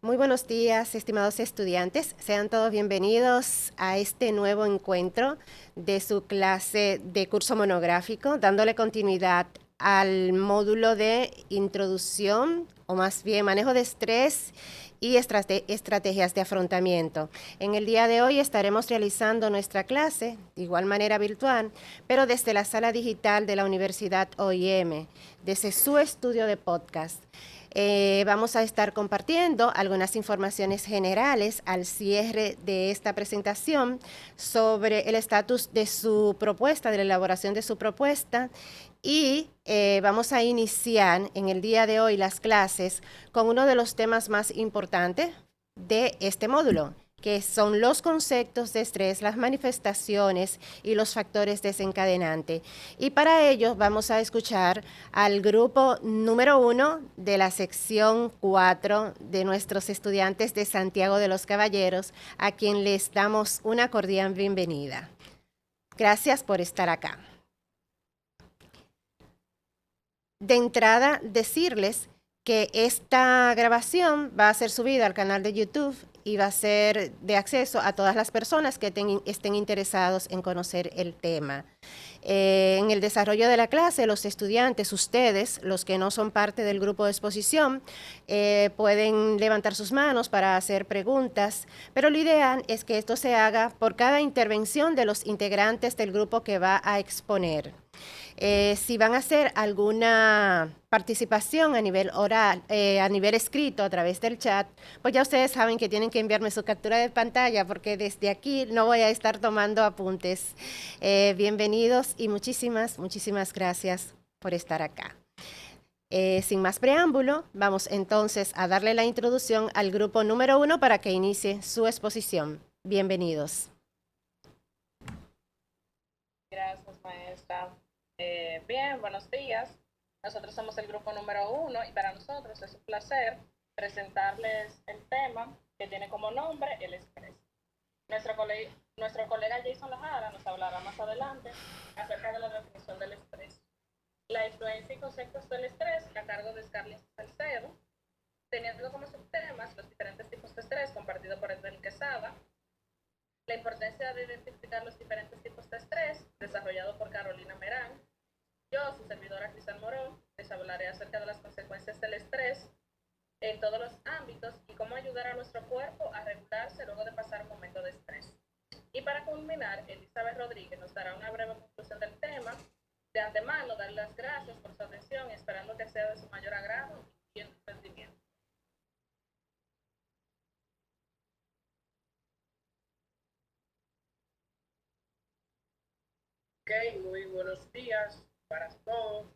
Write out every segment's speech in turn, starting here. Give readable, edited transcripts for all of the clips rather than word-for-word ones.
Muy buenos días, estimados estudiantes. Sean todos bienvenidos a este nuevo encuentro de su clase de curso monográfico, dándole continuidad al módulo de introducción, o más bien manejo de estrés y estrategias de afrontamiento. En el día de hoy estaremos realizando nuestra clase, de igual manera virtual, pero desde la sala digital de la Universidad OIM, desde su estudio de podcast. Vamos a estar compartiendo algunas informaciones generales al cierre de esta presentación sobre el estatus de su propuesta, de la elaboración de su propuesta, y vamos a iniciar en el día de hoy las clases con uno de los temas más importantes de este módulo, que son los conceptos de estrés, las manifestaciones y los factores desencadenantes. Y para ello vamos a escuchar al grupo número 1 de la sección 4 de nuestros estudiantes de Santiago de los Caballeros, a quien les damos una cordial bienvenida. Gracias por estar acá. De entrada, decirles que esta grabación va a ser subida al canal de YouTube y va a ser de acceso a todas las personas que estén interesados en conocer el tema. En el desarrollo de la clase, los estudiantes, ustedes, los que no son parte del grupo de exposición, pueden levantar sus manos para hacer preguntas, pero lo ideal es que esto se haga por cada intervención de los integrantes del grupo que va a exponer. Si van a hacer alguna participación a nivel oral, a nivel escrito a través del chat, pues ya ustedes saben que tienen que enviarme su captura de pantalla porque desde aquí no voy a estar tomando apuntes. Bienvenidos y muchísimas gracias por estar acá. Sin más preámbulo, vamos entonces a darle la introducción al grupo número 1 para que inicie su exposición. Bienvenidos. Gracias, maestra. Bien, buenos días. Nosotros somos el grupo número 1 y para nosotros es un placer presentarles el tema que tiene como nombre el estrés. Nuestro colega Jason Lajara nos hablará más adelante acerca de la definición del estrés, la influencia y conceptos del estrés a cargo de Scarlett Salcedo, teniendo como subtemas los diferentes tipos de estrés compartido por Edwin Quesada, la importancia de identificar los diferentes tipos de estrés, desarrollado por Carolina Merán. Yo, su servidora Cristal Moró, les hablaré acerca de las consecuencias del estrés en todos los ámbitos y cómo ayudar a nuestro cuerpo a regularse luego de pasar un momento de estrés. Y para culminar, Elizabeth Rodríguez nos dará una breve conclusión del tema. De antemano, darle las gracias por su atención, esperando que sea de su mayor agrado y entendimiento. Ok, muy buenos días para todos.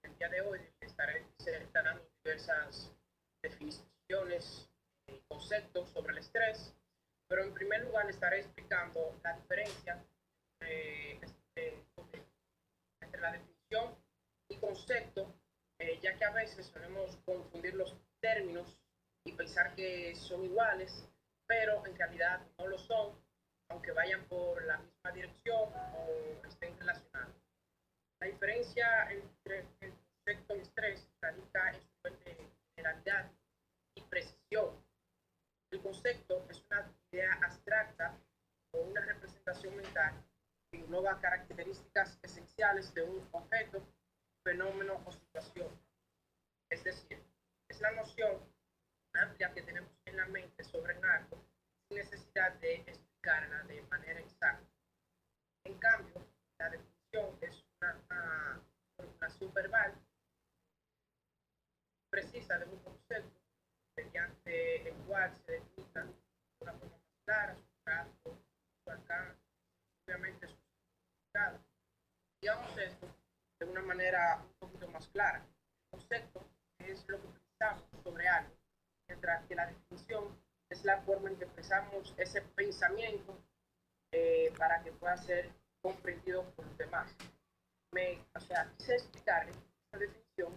El día de hoy estaré presentando diversas definiciones y conceptos sobre el estrés, pero en primer lugar le estaré explicando la diferencia entre la definición y concepto, ya que a veces solemos confundir los términos y pensar que son iguales, pero en realidad no lo son, aunque vayan por la misma dirección o estén relacionados. La diferencia entre el concepto y estrés radica en su nivel de generalidad y precisión. El concepto es una idea abstracta o una representación mental que engloba características esenciales de un objeto, fenómeno o situación. Es decir, es la noción amplia que tenemos en la mente sobre algo sin necesidad de explicarla de manera exacta. En cambio, la definición es una formulación verbal precisa de un concepto mediante el cual se defina de una forma más clara su caso, su alcance, obviamente su significado. Digamos esto de una manera un poquito más clara. El concepto es lo que pensamos sobre algo, mientras que la definición es la forma en que expresamos ese pensamiento para que pueda ser comprendido por los demás. Quise explicarle esta definición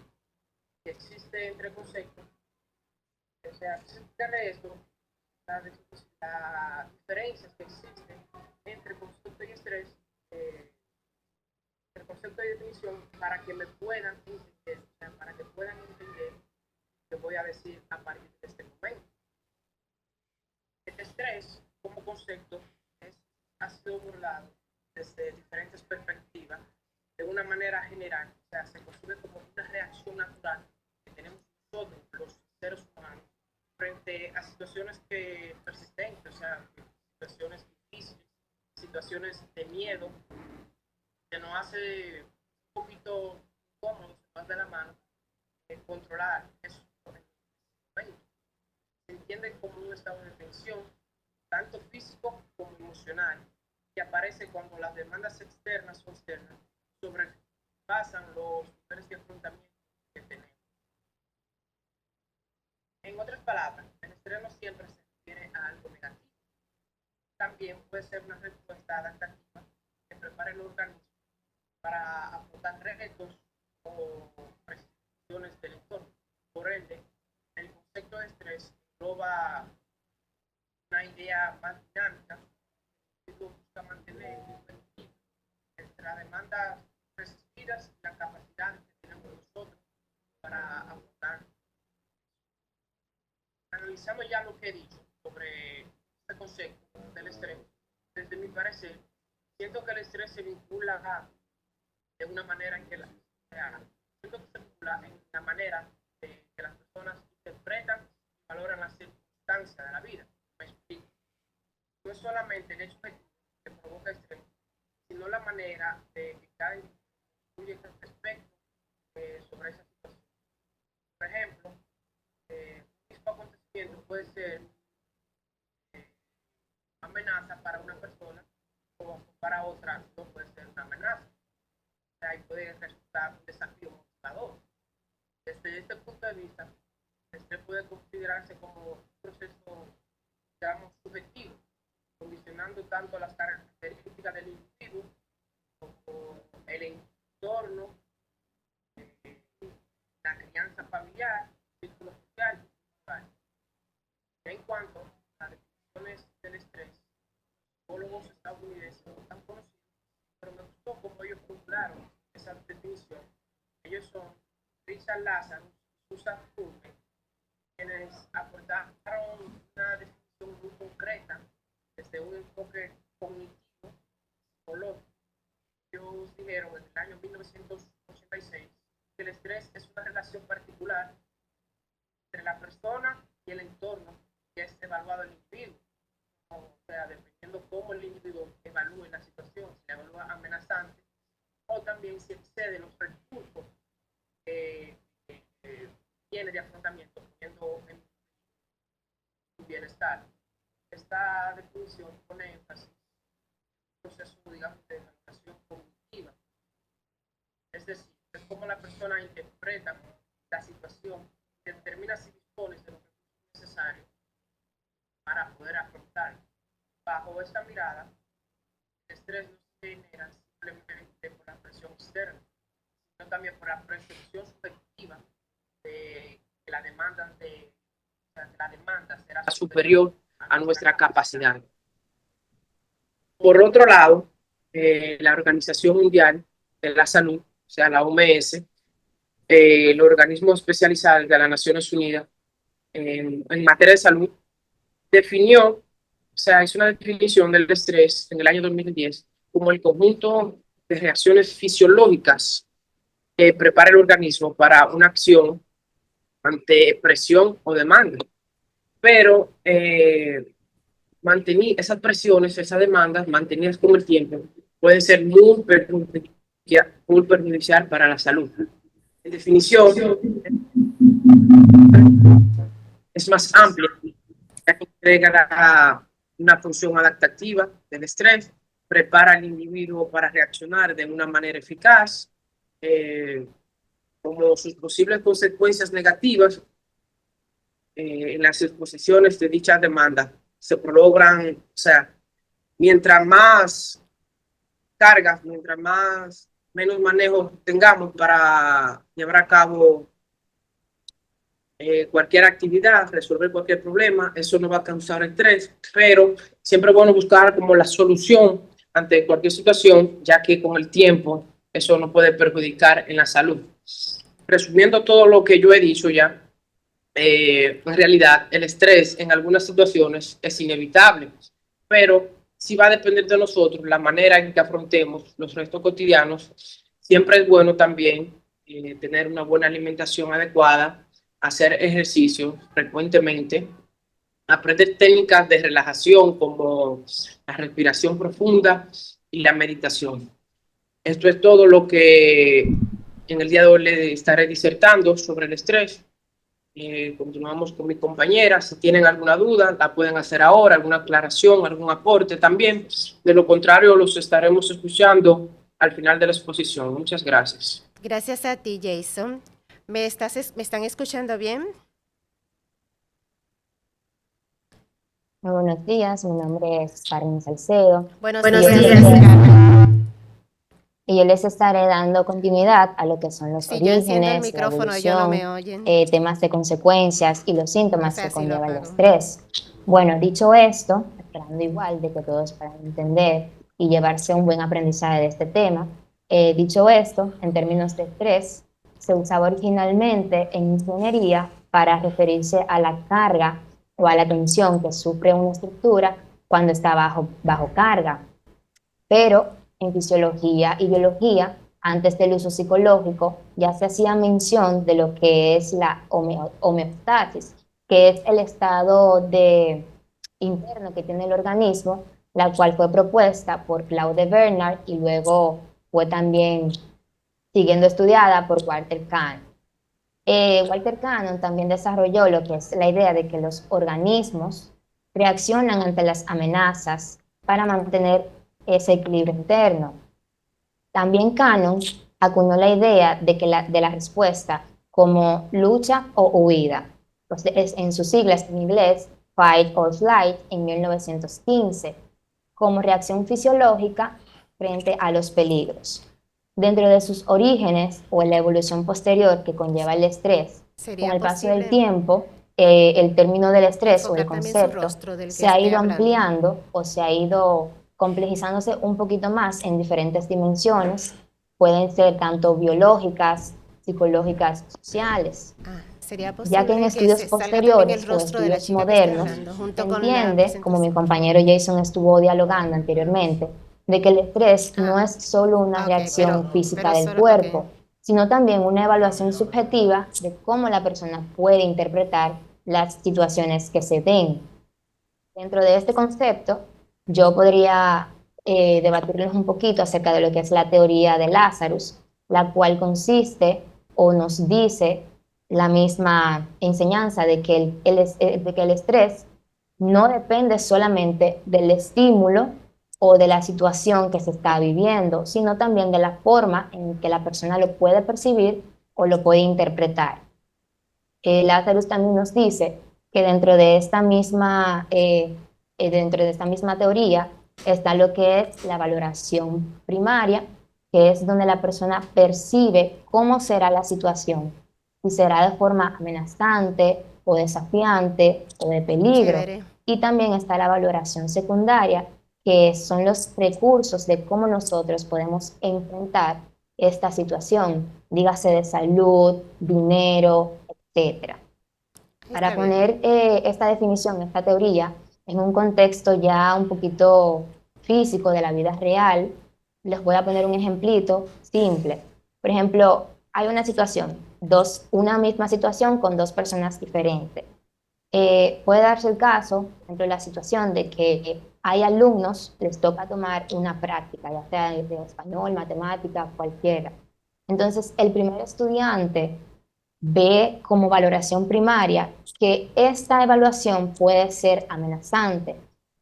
que existe entre conceptos, quise explicarle esto, las diferencias que existen entre concepto y estrés, el concepto y definición, para que me puedan entender, para que puedan entender lo que voy a decir a partir de este momento. estrés como concepto ha sido abordado desde diferentes perspectivas de una manera general. O sea, se concibe como una reacción natural que tenemos nosotros, los seres humanos, frente a situaciones persistentes, o sea, situaciones difíciles, situaciones de miedo, que nos hace un poquito incómodo, se nos de la mano, controlar eso. Se entiende como un estado de tensión, tanto físico como emocional, que aparece cuando las demandas externas o externas sobrepasan los niveles de afrontamiento que tenemos. En otras palabras, el estrés no siempre se refiere a algo negativo. También puede ser una respuesta adaptativa que prepara el organismo para afrontar retos o presiones del entorno. Por ende, el concepto de estrés engloba una idea más dinámica que busca mantener un equilibrio entre las demandas resistidas y la capacidad que tenemos nosotros para afrontar. Analizando ya lo que he dicho sobre este concepto del estrés, desde mi parecer, siento que el estrés se vincula de una manera en que la manera de que las personas interpretan y valoran las circunstancias de la vida. Me explico. No es solamente el hecho que provoca estrés, sino la manera de que cada individuo influye con respecto sobre esa situación. Por ejemplo, un mismo acontecimiento puede ser una amenaza para una persona o para otra no puede ser una amenaza. O sea, ahí puede resultar un desafío motivador. Desde este punto de vista, este puede considerarse como un proceso, digamos, subjetivo, condicionando tanto las características del individuo como el entorno, la crianza familiar, el círculo social y cultural. En cuanto a las definiciones del estrés, psicólogos estadounidenses no están conocidos, pero me gustó cómo ellos formularon esa definición. Ellos son Richard Lazarus y Susan Kuhlman, quienes aportaron una definición muy concreta desde un enfoque cognitivo psicológico. Ellos dijeron en el año 1986 que el estrés es una relación particular entre la persona y el entorno que es evaluado el individuo. O sea, dependiendo cómo el individuo evalúe la situación, si la evalúa amenazante o también si excede los recursos que tiene de afrontamiento, poniendo en su bienestar. Esta definición pone énfasis en un proceso, digamos, de evaluación cognitiva. Es decir, es como la persona interpreta la situación y determina si dispone de los recursos necesarios para poder afrontar. Bajo esta mirada, el estrés no se genera simplemente por la presión externa, sino también por la percepción subjetiva de que la demanda será superior a nuestra capacidad. Por otro lado, la Organización Mundial de la Salud, o sea, la OMS, el organismo especializado de las Naciones Unidas en materia de salud, definió, o sea, es una definición del estrés en el año 2010 como el conjunto de reacciones fisiológicas que prepara el organismo para una acción ante presión o demanda. Pero esas presiones, esas demandas mantenidas con el tiempo, pueden ser muy perjudicial para la salud. En definición, es más amplia, ya que entrega una función adaptativa del estrés, prepara al individuo para reaccionar de una manera eficaz, como sus posibles consecuencias negativas en las exposiciones de dichas demandas se prolongan, o sea, mientras más cargas, menos manejo tengamos para llevar a cabo cualquier actividad, resolver cualquier problema, eso no va a causar estrés, pero siempre es bueno buscar como la solución ante cualquier situación, ya que con el tiempo eso no puede perjudicar en la salud. Resumiendo todo lo que yo he dicho ya, en realidad el estrés en algunas situaciones es inevitable, pero sí va a depender de nosotros la manera en que afrontemos los restos cotidianos. Siempre es bueno también tener una buena alimentación adecuada, hacer ejercicio frecuentemente, aprender técnicas de relajación como la respiración profunda y la meditación. Esto es todo lo que en el día de hoy le estaré disertando sobre el estrés. Continuamos con mi compañera. Si tienen alguna duda, la pueden hacer ahora, alguna aclaración, algún aporte también. De lo contrario, los estaremos escuchando al final de la exposición. Muchas gracias. Gracias a ti, Jason. ¿Me están escuchando bien? Muy buenos días, mi nombre es Carmen Salcedo. Buenos Buenos días, días. Carmen. Y yo les estaré dando continuidad a lo que son los Si yo enciendo el orígenes, la micrófono, ya no me evolución, oyen. temas de consecuencias y los O síntomas sea, que si lo conlleva el apago. estrés. Bueno, dicho esto, esperando igual de que todos puedan entender y llevarse un buen aprendizaje de este tema, dicho esto, en términos de estrés, se usaba originalmente en ingeniería para referirse a la carga o a la tensión que sufre una estructura cuando está bajo carga. Pero en fisiología y biología, antes del uso psicológico, ya se hacía mención de lo que es la homeostasis, que es el estado interno que tiene el organismo, la cual fue propuesta por Claude Bernard y luego fue también siguiendo estudiada por Walter Kahn. Walter Cannon también desarrolló lo que es la idea de que los organismos reaccionan ante las amenazas para mantener ese equilibrio interno. También Cannon acuñó la idea de la respuesta como lucha o huida. Entonces, en sus siglas en inglés, Fight or Flight, en 1915, como reacción fisiológica frente a los peligros. Dentro de sus orígenes o en la evolución posterior que conlleva el estrés, con ¿Sería el paso del posible tiempo, el término del estrés o el enfocar también su concepto rostro del que se ha esté ido hablando? ampliando o se ha ido complejizándose un poquito más en diferentes dimensiones. Pueden ser tanto biológicas, psicológicas, sociales, ¿Sería ya que en posible que estudios se salga también el posteriores o rostro de la estudios chica que esté modernos hablando se junto con la entiende, como mi presentación? compañero Jason estuvo dialogando anteriormente, de que el estrés no es solo una Ok, reacción física pero del solo, ok. cuerpo, sino también una evaluación subjetiva de cómo la persona puede interpretar las situaciones que se den. Dentro de este concepto, yo podría debatirles un poquito acerca de lo que es la teoría de Lazarus, la cual consiste o nos dice la misma enseñanza de que de que el estrés no depende solamente del estímulo o de la situación que se está viviendo, sino también de la forma en que la persona lo puede percibir o lo puede interpretar. Lazarus también nos dice que dentro de esta misma teoría está lo que es la valoración primaria, que es donde la persona percibe cómo será la situación, si será de forma amenazante o desafiante o de peligro. Chévere. Y también está la valoración secundaria, que son los recursos de cómo nosotros podemos enfrentar esta situación, dígase de salud, dinero, etcétera. Para Está bien. poner esta definición, esta teoría, en un contexto ya un poquito físico de la vida real, les voy a poner un ejemplito simple. Por ejemplo, hay una situación, una misma situación con dos personas diferentes. Puede darse el caso, por ejemplo, la situación de que hay alumnos, les toca tomar una práctica, ya sea de español, matemática, cualquiera. Entonces, el primer estudiante ve como valoración primaria que esta evaluación puede ser amenazante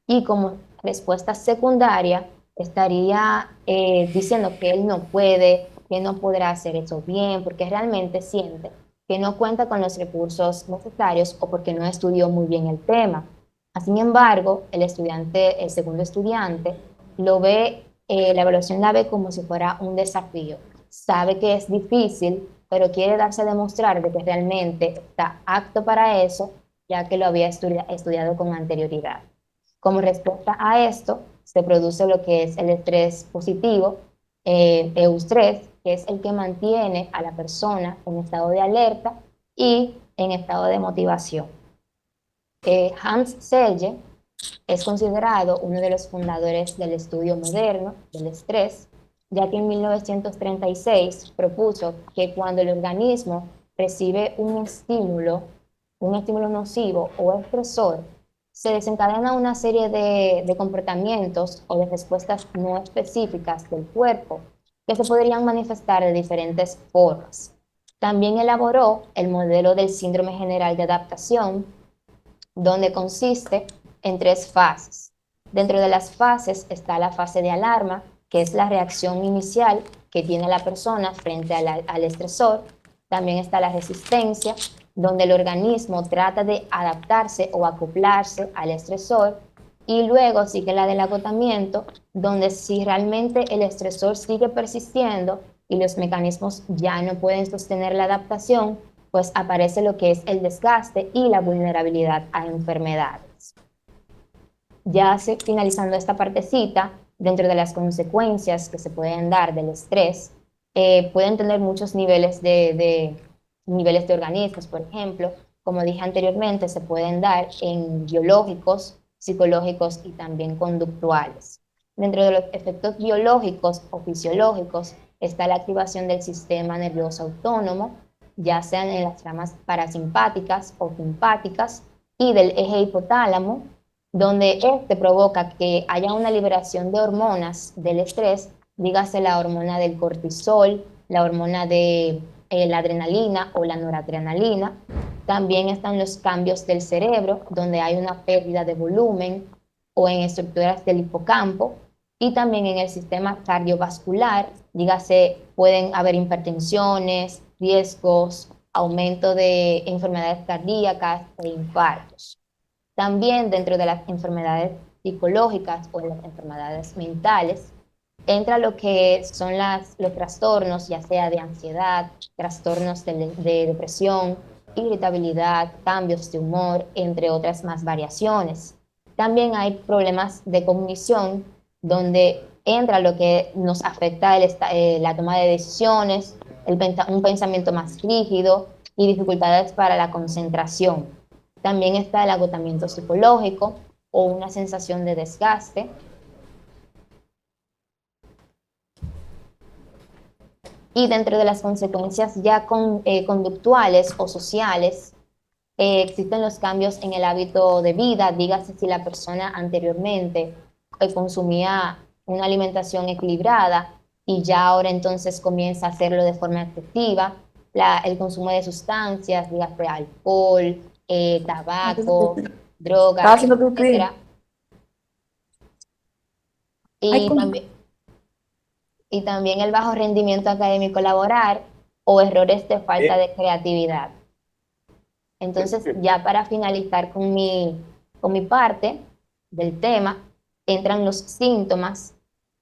y como respuesta secundaria estaría diciendo que él no puede, que no podrá hacer eso bien, porque realmente siente que no cuenta con los recursos necesarios o porque no estudió muy bien el tema. Sin embargo, el segundo estudiante, la evaluación la ve como si fuera un desafío. Sabe que es difícil, pero quiere darse a demostrar de que realmente está apto para eso, ya que lo había estudiado con anterioridad. Como respuesta a esto, se produce lo que es el estrés positivo, eustrés, que es el que mantiene a la persona en estado de alerta y en estado de motivación. Hans Selye es considerado uno de los fundadores del estudio moderno del estrés, ya que en 1936 propuso que cuando el organismo recibe un estímulo nocivo o estresor, se desencadena una serie de comportamientos o de respuestas no específicas del cuerpo que se podrían manifestar de diferentes formas. También elaboró el modelo del síndrome general de adaptación, donde consiste en 3 fases. Dentro de las fases está la fase de alarma, que es la reacción inicial que tiene la persona frente al estresor. También está la resistencia, donde el organismo trata de adaptarse o acoplarse al estresor. Y luego sigue la del agotamiento, donde si realmente el estresor sigue persistiendo y los mecanismos ya no pueden sostener la adaptación, pues aparece lo que es el desgaste y la vulnerabilidad a enfermedades. Ya finalizando esta partecita, dentro de las consecuencias que se pueden dar del estrés, pueden tener muchos niveles niveles de organismos, por ejemplo, como dije anteriormente, se pueden dar en biológicos, psicológicos y también conductuales. Dentro de los efectos biológicos o fisiológicos está la activación del sistema nervioso autónomo, ya sean en las ramas parasimpáticas o simpáticas, y del eje hipotálamo, donde este provoca que haya una liberación de hormonas del estrés, dígase la hormona del cortisol, la hormona de la adrenalina o la noradrenalina. También están los cambios del cerebro, donde hay una pérdida de volumen o en estructuras del hipocampo, y también en el sistema cardiovascular, dígase, pueden haber hipertensiones, riesgos, aumento de enfermedades cardíacas e infartos. También dentro de las enfermedades psicológicas o las enfermedades mentales, entra lo que son los trastornos, ya sea de ansiedad, trastornos de depresión, irritabilidad, cambios de humor, entre otras más variaciones. También hay problemas de cognición, donde entra lo que nos afecta la toma de decisiones, un pensamiento más rígido y dificultades para la concentración. También está el agotamiento psicológico o una sensación de desgaste. Y dentro de las consecuencias ya conductuales o sociales, existen los cambios en el hábito de vida, dígase si la persona anteriormente consumía una alimentación equilibrada y ya ahora entonces comienza a hacerlo de forma excesiva, el consumo de sustancias, dígase alcohol, tabaco, drogas, etc. Y también el bajo rendimiento académico laboral o errores de falta de creatividad. Entonces, ya para finalizar con mi parte del tema, entran los síntomas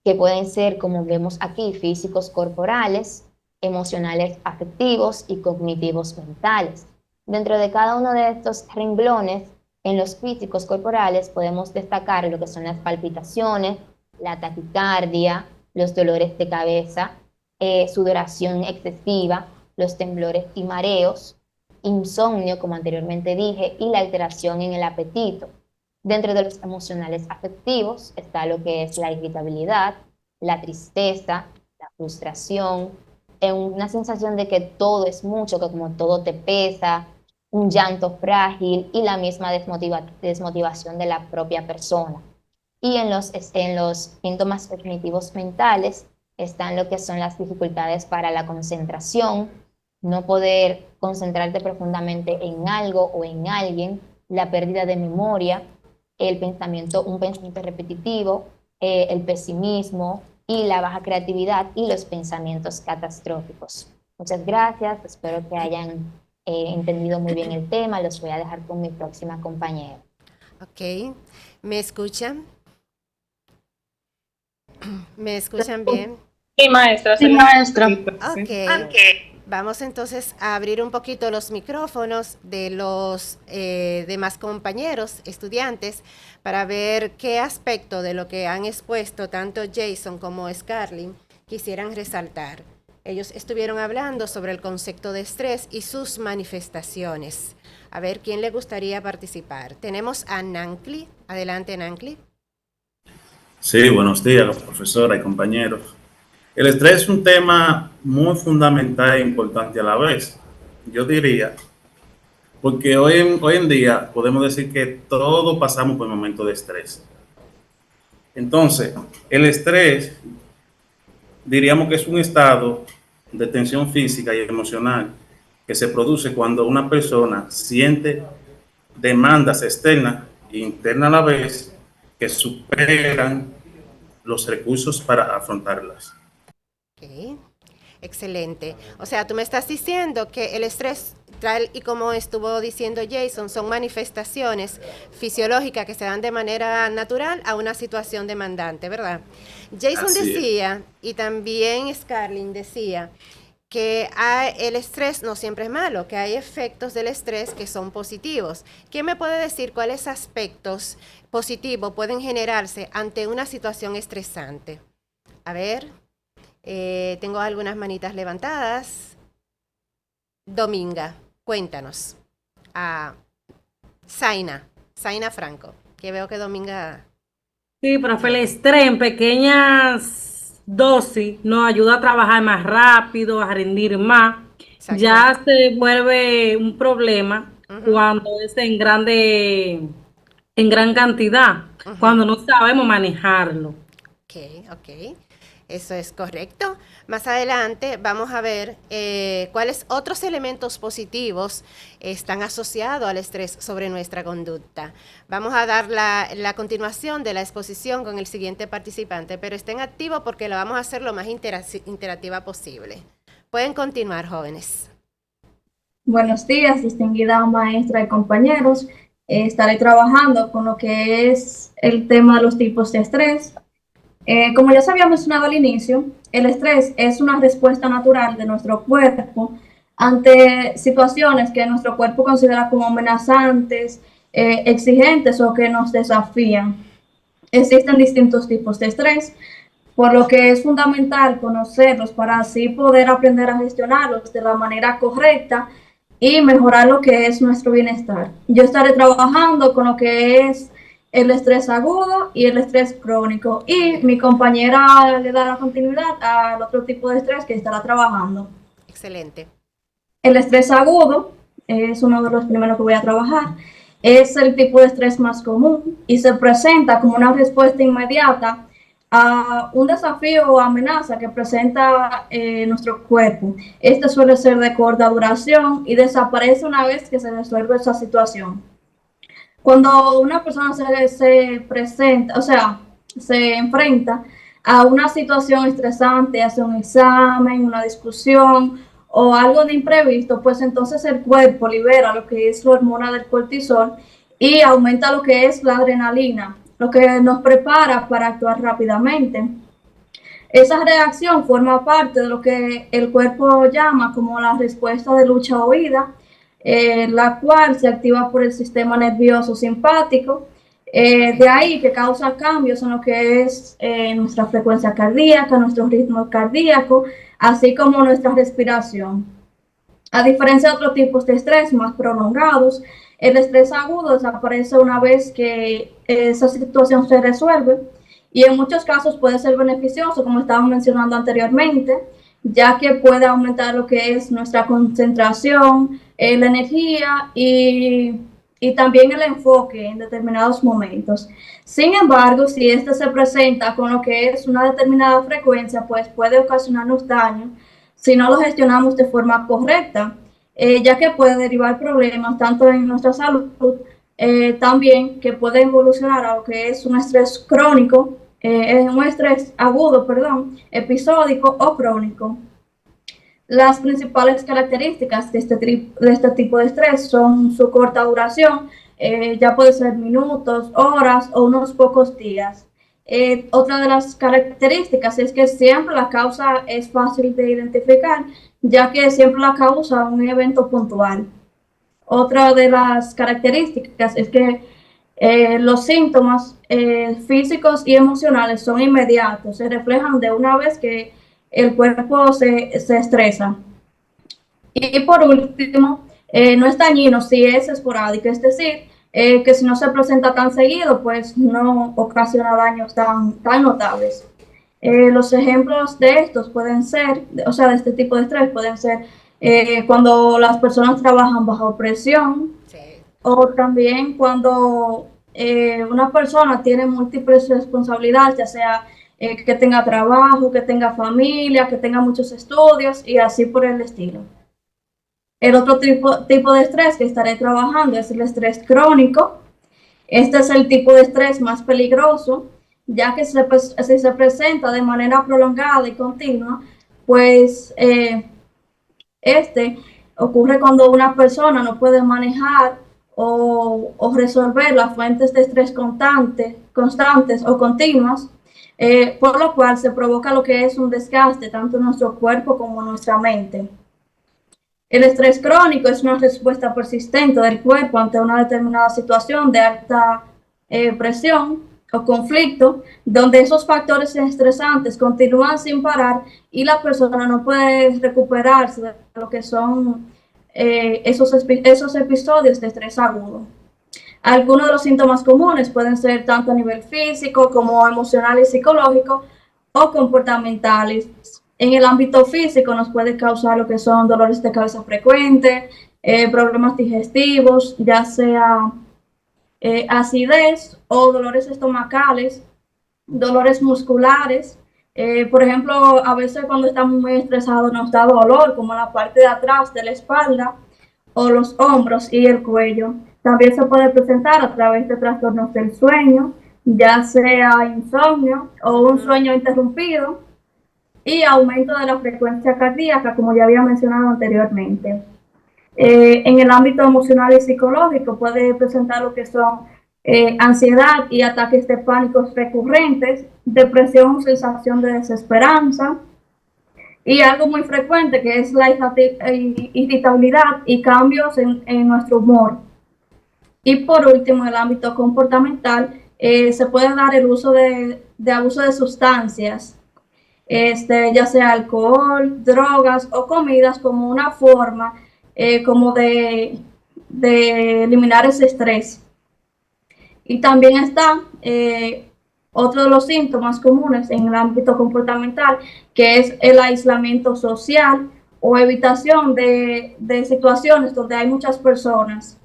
que pueden ser, como vemos aquí, físicos corporales, emocionales afectivos y cognitivos mentales. Dentro de cada uno de estos renglones, en los físicos corporales podemos destacar lo que son las palpitaciones, la taquicardia, los dolores de cabeza, sudoración excesiva, los temblores y mareos, insomnio, como anteriormente dije, y la alteración en el apetito. Dentro de los emocionales afectivos está lo que es la irritabilidad, la tristeza, la frustración, una sensación de que todo es mucho, que como todo te pesa, un llanto frágil y la misma desmotivación de la propia persona. Y en los síntomas cognitivos mentales están lo que son las dificultades para la concentración, no poder concentrarte profundamente en algo o en alguien, la pérdida de memoria, un pensamiento repetitivo, el pesimismo y la baja creatividad y los pensamientos catastróficos. Muchas gracias, espero que hayan entendido muy bien el tema. Los voy a dejar con mi próxima compañera. Ok, ¿me escuchan? ¿Me escuchan bien? Sí, maestra. Sí, maestra. Ok. Vamos entonces a abrir un poquito los micrófonos de los demás compañeros, estudiantes, para ver qué aspecto de lo que han expuesto tanto Jason como Scarlett quisieran resaltar. Ellos estuvieron hablando sobre el concepto de estrés y sus manifestaciones. A ver, ¿quién le gustaría participar? Tenemos a Nankli. Adelante, Nankli. Sí, buenos días, profesora y compañeros. El estrés es un tema muy fundamental e importante a la vez. Yo diría, porque hoy en día podemos decir que todos pasamos por momentos de estrés. Entonces, el estrés diríamos que es un estado de tensión física y emocional que se produce cuando una persona siente demandas externas e internas a la vez que superan los recursos para afrontarlas. Ok, excelente. O sea, tú me estás diciendo que el estrés, tal y como estuvo diciendo Jason, son manifestaciones fisiológicas que se dan de manera natural a una situación demandante, ¿verdad? Jason Así es. decía, y también Scarlin decía, que el estrés no siempre es malo, que hay efectos del estrés que son positivos. ¿Quién me puede decir cuáles aspectos positivos pueden generarse ante una situación estresante? A ver, tengo algunas manitas levantadas. Dominga, cuéntanos. A Zaina Franco, que veo que Dominga... Sí, profe, el estrés en pequeñas dosis nos ayuda a trabajar más rápido, a rendir más. Exacto. Ya se vuelve un problema Ujú, cuando es en gran cantidad, ujú. cuando no sabemos manejarlo. Ok, ok. Eso es correcto. Más adelante vamos a ver cuáles otros elementos positivos están asociados al estrés sobre nuestra conducta. Vamos a dar la continuación de la exposición con el siguiente participante, pero estén activos porque lo vamos a hacer lo más interactiva posible. Pueden continuar, jóvenes. Buenos días, distinguida maestra y compañeros. Estaré trabajando con lo que es el tema de los tipos de estrés. Como ya se había mencionado al inicio, el estrés es una respuesta natural de nuestro cuerpo ante situaciones que nuestro cuerpo considera como amenazantes, exigentes o que nos desafían. Existen distintos tipos de estrés, por lo que es fundamental conocerlos para así poder aprender a gestionarlos de la manera correcta y mejorar lo que es nuestro bienestar. Yo estaré trabajando con lo que es el estrés agudo y el estrés crónico, y mi compañera le dará continuidad al otro tipo de estrés que estará trabajando. Excelente. El estrés agudo es uno de los primeros que voy a trabajar. Es el tipo de estrés más común y se presenta como una respuesta inmediata a un desafío o amenaza que presenta nuestro cuerpo. Este suele ser de corta duración y desaparece una vez que se resuelve esa situación. Cuando una persona se presenta, o sea, se enfrenta a una situación estresante, hace un examen, una discusión o algo de imprevisto, pues entonces el cuerpo libera lo que es la hormona del cortisol y aumenta lo que es la adrenalina, lo que nos prepara para actuar rápidamente. Esa reacción forma parte de lo que el cuerpo llama como la respuesta de lucha o huida, la cual se activa por el sistema nervioso simpático. De ahí que causa cambios en lo que es nuestra frecuencia cardíaca, nuestro ritmo cardíaco, así como nuestra respiración. A diferencia de otros tipos de estrés más prolongados, el estrés agudo desaparece una vez que esa situación se resuelve y en muchos casos puede ser beneficioso, como estábamos mencionando anteriormente, ya que puede aumentar lo que es nuestra concentración, la energía y también el enfoque en determinados momentos. Sin embargo, si este se presenta con lo que es una determinada frecuencia, pues puede ocasionarnos daño si no lo gestionamos de forma correcta, ya que puede derivar problemas tanto en nuestra salud, también que puede evolucionar a lo que es un estrés crónico, un estrés agudo, perdón, episódico o crónico. Las principales características de este tipo de estrés son su corta duración, ya puede ser minutos, horas o unos pocos días. Otra de las características es que siempre la causa es fácil de identificar, ya que siempre la causa un evento puntual. Otra de las características es que los síntomas físicos y emocionales son inmediatos, se reflejan de una vez que el cuerpo se estresa. Y por último, no es dañino si es esporádico, es decir, que si no se presenta tan seguido, pues no ocasiona daños tan notables. Los ejemplos de estos pueden ser, o sea, de este tipo de estrés pueden ser cuando las personas trabajan bajo presión, sí, o también cuando una persona tiene múltiples responsabilidades, ya sea que tenga trabajo, que tenga familia, que tenga muchos estudios y así por el estilo. El otro tipo de estrés que estaré trabajando es el estrés crónico. Este es el tipo de estrés más peligroso, ya que si se presenta de manera prolongada y continua, pues este ocurre cuando una persona no puede manejar o resolver las fuentes de estrés constantes o continuas, por lo cual se provoca lo que es un desgaste tanto en nuestro cuerpo como en nuestra mente. El estrés crónico es una respuesta persistente del cuerpo ante una determinada situación de alta presión o conflicto, donde esos factores estresantes continúan sin parar y la persona no puede recuperarse de lo que son esos episodios de estrés agudo. Algunos de los síntomas comunes pueden ser tanto a nivel físico como emocional y psicológico o comportamentales. En el ámbito físico nos puede causar lo que son dolores de cabeza frecuentes, problemas digestivos, ya sea acidez o dolores estomacales, dolores musculares. Por ejemplo, a veces cuando estamos muy estresados nos da dolor, como la parte de atrás de la espalda o los hombros y el cuello. También se puede presentar a través de trastornos del sueño, ya sea insomnio o un sueño interrumpido, y aumento de la frecuencia cardíaca, como ya había mencionado anteriormente. En el ámbito emocional y psicológico puede presentar lo que son ansiedad y ataques de pánicos recurrentes, depresión o sensación de desesperanza, y algo muy frecuente que es la irritabilidad y cambios en nuestro humor. Y por último, en el ámbito comportamental, se puede dar el uso de abuso de sustancias, ya sea alcohol, drogas o comidas, como una forma como de eliminar ese estrés. Y también está otro de los síntomas comunes en el ámbito comportamental, que es el aislamiento social o evitación de situaciones donde hay muchas personas.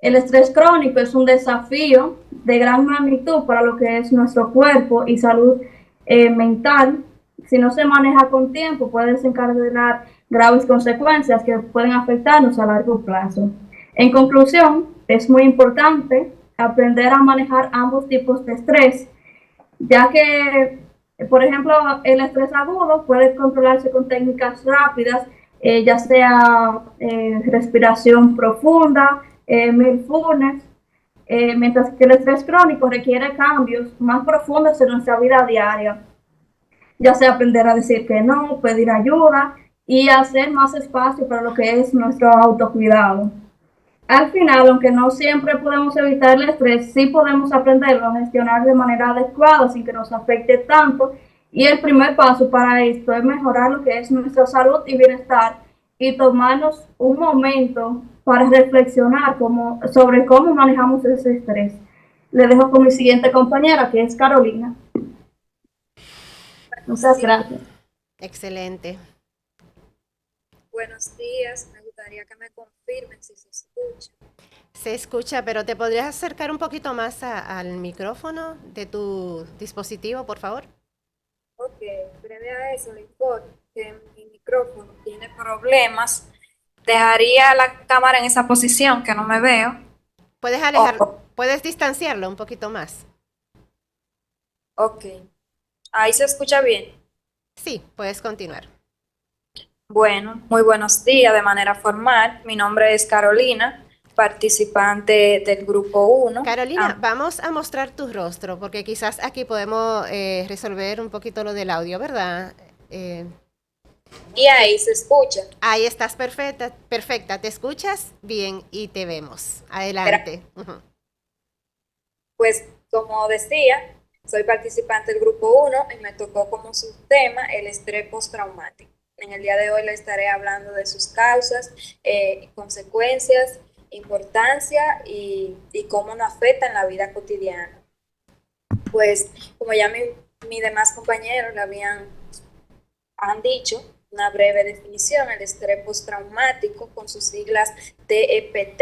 El estrés crónico es un desafío de gran magnitud para lo que es nuestro cuerpo y salud mental. Si no se maneja con tiempo, puede desencadenar graves consecuencias que pueden afectarnos a largo plazo. En conclusión, es muy importante aprender a manejar ambos tipos de estrés, ya que, por ejemplo, el estrés agudo puede controlarse con técnicas rápidas, ya sea respiración profunda, mindfulness, mientras que el estrés crónico requiere cambios más profundos en nuestra vida diaria, ya sea aprender a decir que no, pedir ayuda y hacer más espacio para lo que es nuestro autocuidado. Al final, aunque no siempre podemos evitar el estrés, sí podemos aprenderlo a gestionar de manera adecuada sin que nos afecte tanto, y el primer paso para esto es mejorar lo que es nuestra salud y bienestar y tomarnos un momento para reflexionar sobre cómo manejamos ese estrés. Le dejo con mi siguiente compañera, que es Carolina. Muchas gracias. Excelente. Buenos días, me gustaría que me confirmen si se escucha. Se escucha, pero ¿te podrías acercar un poquito más al micrófono de tu dispositivo, por favor? Ok, previo a eso le informo que mi micrófono tiene problemas. Dejaría la cámara en esa posición, que no me veo. ¿Puedes alejarlo? ¿Puedes distanciarlo un poquito más? Ok, ahí se escucha bien. Sí, puedes continuar. Bueno, muy buenos días de manera formal. Mi nombre es Carolina, participante del grupo 1. Carolina, vamos a mostrar tu rostro porque quizás aquí podemos resolver un poquito lo del audio, ¿verdad? Y ahí se escucha. Ahí estás perfecta, te escuchas bien y te vemos. Adelante. Pues como decía, Soy participante del grupo 1 y me tocó como subtema el estrés postraumático. En el día de hoy les estaré hablando de sus causas, consecuencias, importancia y cómo nos afecta en la vida cotidiana. Pues, como ya mis demás compañeros han dicho, una breve definición: el estrés postraumático, con sus siglas TEPT,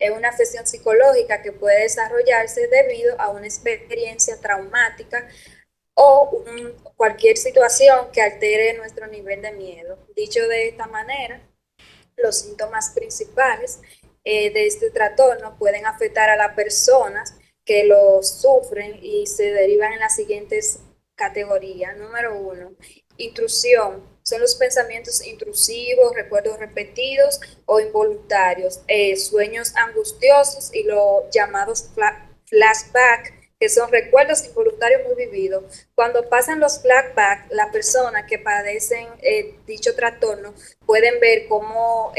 es una afección psicológica que puede desarrollarse debido a una experiencia traumática o cualquier situación que altere nuestro nivel de miedo. Dicho de esta manera, los síntomas principales de este trastorno pueden afectar a las personas que lo sufren y se derivan en las siguientes categorías. Número 1, intrusión. Son los pensamientos intrusivos, recuerdos repetidos o involuntarios, sueños angustiosos y los llamados flashbacks, que son recuerdos involuntarios muy vividos. Cuando pasan los flashbacks, las personas que padecen dicho trastorno pueden ver cómo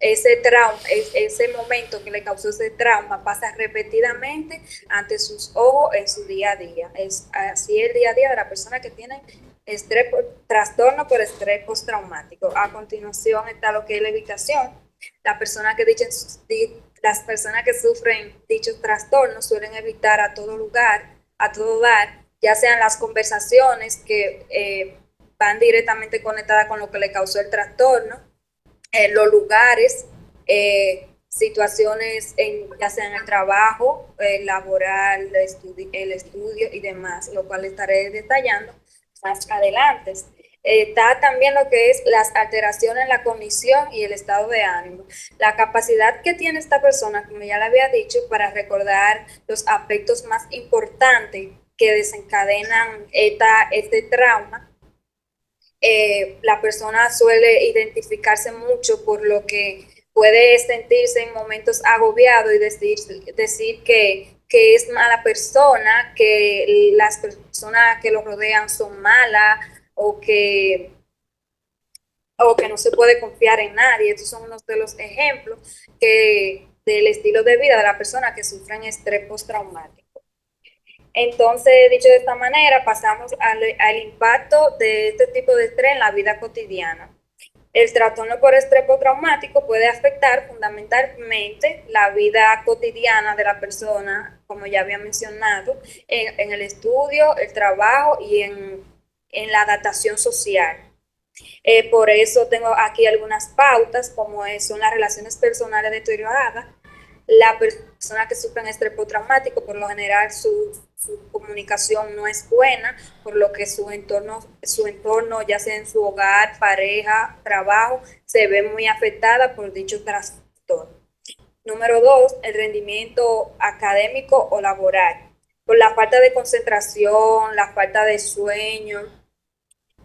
ese trauma, ese momento que le causó ese trauma pasa repetidamente ante sus ojos en su día a día. Es así el día a día de la persona que tiene trastorno por estrés postraumático. A continuación está lo que es la evitación. Las personas que sufren dichos trastornos suelen evitar a todo lugar, a todo dar, ya sean las conversaciones que van directamente conectadas con lo que le causó el trastorno, los lugares, situaciones ya sea en el trabajo, laboral, el estudio y demás, lo cual estaré detallando más adelante. Está también lo que es las alteraciones en la cognición y el estado de ánimo. La capacidad que tiene esta persona, como ya le había dicho, para recordar los aspectos más importantes que desencadenan este trauma. La persona suele identificarse mucho por lo que puede sentirse en momentos agobiados y decir que es mala persona, que las personas que lo rodean son malas o que no se puede confiar en nadie. Estos son unos de los ejemplos del estilo de vida de la persona que sufre estrés postraumático. Entonces, dicho de esta manera, pasamos al impacto de este tipo de estrés en la vida cotidiana. El trastorno por estrés postraumático puede afectar fundamentalmente la vida cotidiana de la persona, como ya había mencionado, en el estudio, el trabajo y en la adaptación social. Por eso tengo aquí algunas pautas, como son las relaciones personales deterioradas. La persona que sufre estrés postraumático, por lo general su comunicación no es buena, por lo que su entorno, ya sea en su hogar, pareja, trabajo, se ve muy afectada por dicho trastorno. Número 2, el rendimiento académico o laboral. Por la falta de concentración, la falta de sueño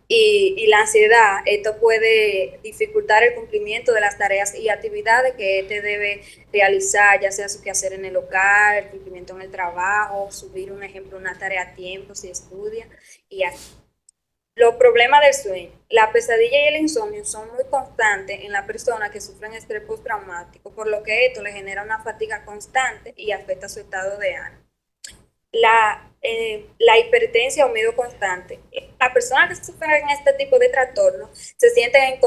y la ansiedad, esto puede dificultar el cumplimiento de las tareas y actividades que debe realizar, ya sea su quehacer en el hogar, el cumplimiento en el trabajo, subir un ejemplo, una tarea a tiempo si estudia y así. Los problemas del sueño. La pesadilla y el insomnio son muy constantes en la persona que sufre estrés postraumático, por lo que esto le genera una fatiga constante y afecta su estado de ánimo. La hipertensión o miedo constante. Las personas que sufren este tipo de trastorno se sienten en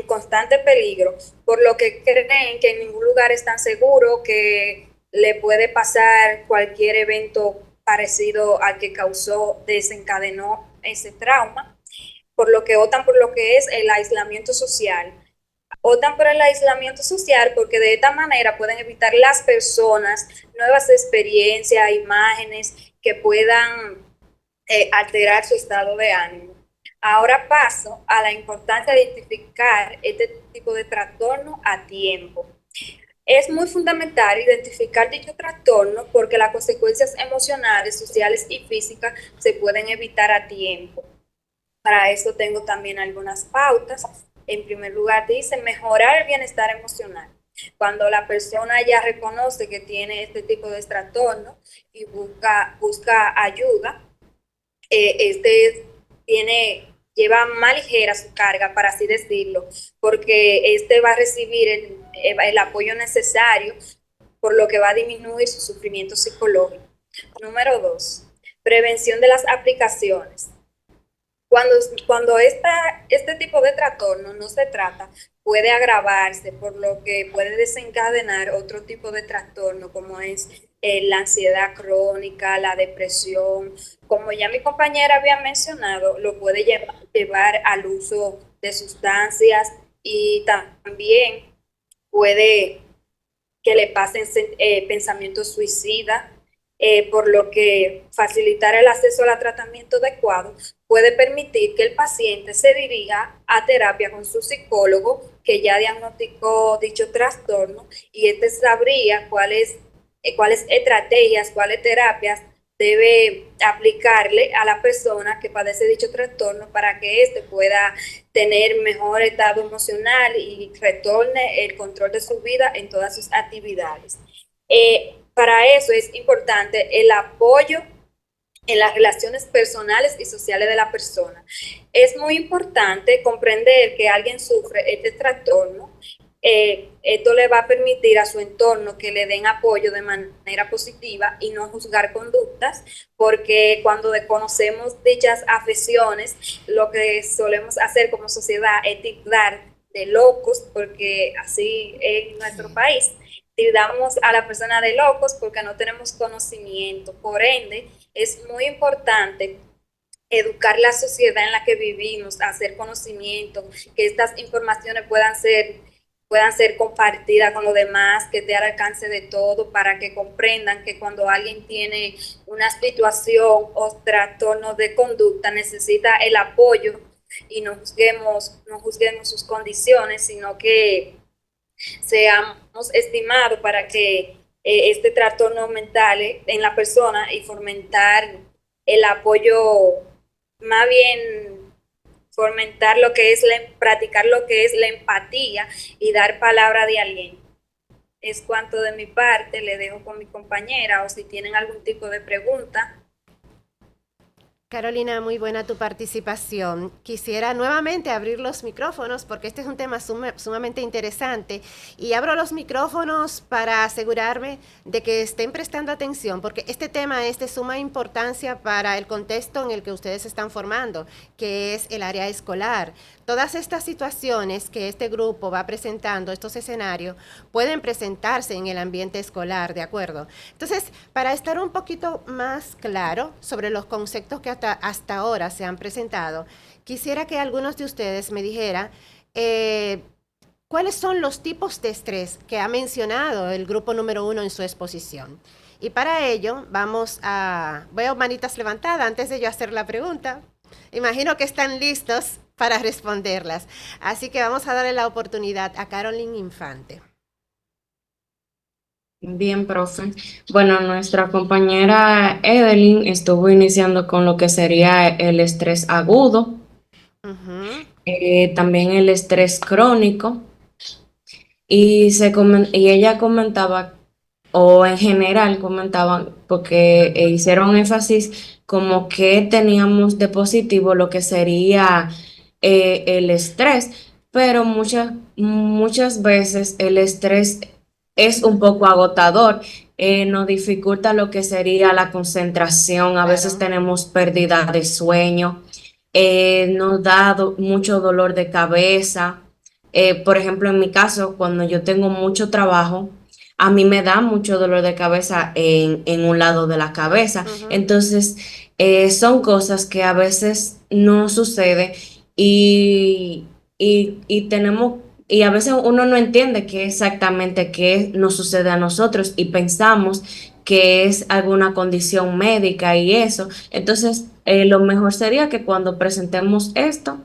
constante peligro, por lo que creen que en ningún lugar están seguros, que le puede pasar cualquier evento parecido al que desencadenó ese trauma, por lo que optan por lo que es el aislamiento social. Optan por el aislamiento social porque de esta manera pueden evitar las personas nuevas experiencias, imágenes que puedan alterar su estado de ánimo. Ahora paso a la importancia de identificar este tipo de trastorno a tiempo. Es muy fundamental identificar dicho trastorno porque las consecuencias emocionales, sociales y físicas se pueden evitar a tiempo. Para eso tengo también algunas pautas. En primer lugar, dice mejorar el bienestar emocional. Cuando la persona ya reconoce que tiene este tipo de trastorno y busca ayuda, lleva más ligera su carga, para así decirlo, porque va a recibir el apoyo necesario, por lo que va a disminuir su sufrimiento psicológico. Número 2, prevención de las aplicaciones. Cuando este tipo de trastorno no se trata, puede agravarse, por lo que puede desencadenar otro tipo de trastorno, como es la ansiedad crónica, la depresión. Como ya mi compañera había mencionado, lo puede llevar al uso de sustancias y también puede que le pasen pensamientos suicidas, por lo que facilitar el acceso al tratamiento adecuado puede permitir que el paciente se dirija a terapia con su psicólogo que ya diagnosticó dicho trastorno y este sabría cuáles estrategias, cuáles terapias debe aplicarle a la persona que padece dicho trastorno para que éste pueda tener mejor estado emocional y retorne el control de su vida en todas sus actividades. Para eso es importante el apoyo en las relaciones personales y sociales de la persona. Es muy importante comprender que alguien sufre este trastorno. Esto le va a permitir a su entorno que le den apoyo de manera positiva y no juzgar conductas, porque cuando desconocemos dichas afecciones, lo que solemos hacer como sociedad es tildar de locos, porque así es nuestro país. Tildamos a la persona de locos porque no tenemos conocimiento. Por ende, es muy importante educar la sociedad en la que vivimos, hacer conocimiento, que estas informaciones puedan ser compartidas con los demás, que esté al alcance de todo, para que comprendan que cuando alguien tiene una situación o trastorno de conducta, necesita el apoyo y no juzguemos sus condiciones, sino que seamos estimados para que este trastorno mental en la persona y fomentar el apoyo, más bien fomentar practicar lo que es la empatía y dar palabra de aliento. Es cuanto de mi parte, le dejo con mi compañera o si tienen algún tipo de pregunta. Carolina, muy buena tu participación. Quisiera nuevamente abrir los micrófonos porque este es un tema sumamente interesante y abro los micrófonos para asegurarme de que estén prestando atención porque este tema es de suma importancia para el contexto en el que ustedes están formando, que es el área escolar. Todas estas situaciones que este grupo va presentando, estos escenarios, pueden presentarse en el ambiente escolar, ¿de acuerdo? Entonces, para estar un poquito más claro sobre los conceptos que hasta ahora se han presentado, quisiera que algunos de ustedes me dijeran cuáles son los tipos de estrés que ha mencionado el grupo número 1 en su exposición. Y para ello, veo manitas levantadas antes de yo hacer la pregunta. Imagino que están listos para responderlas. Así que vamos a darle la oportunidad a Carolyn Infante. Bien, profe. Bueno, nuestra compañera Evelyn estuvo iniciando con lo que sería el estrés agudo, también el estrés crónico, y ella comentaba, o en general comentaban, porque hicieron énfasis como que teníamos de positivo lo que sería el estrés, pero muchas veces el estrés es un poco agotador, nos dificulta lo que sería la concentración, a veces tenemos pérdida de sueño, nos da mucho dolor de cabeza. Por ejemplo, en mi caso, cuando yo tengo mucho trabajo, a mí me da mucho dolor de cabeza en un lado de la cabeza. Entonces, son cosas que a veces no suceden y a veces uno no entiende qué exactamente qué nos sucede a nosotros y pensamos que es alguna condición médica y eso. Entonces, lo mejor sería que cuando presentemos esto,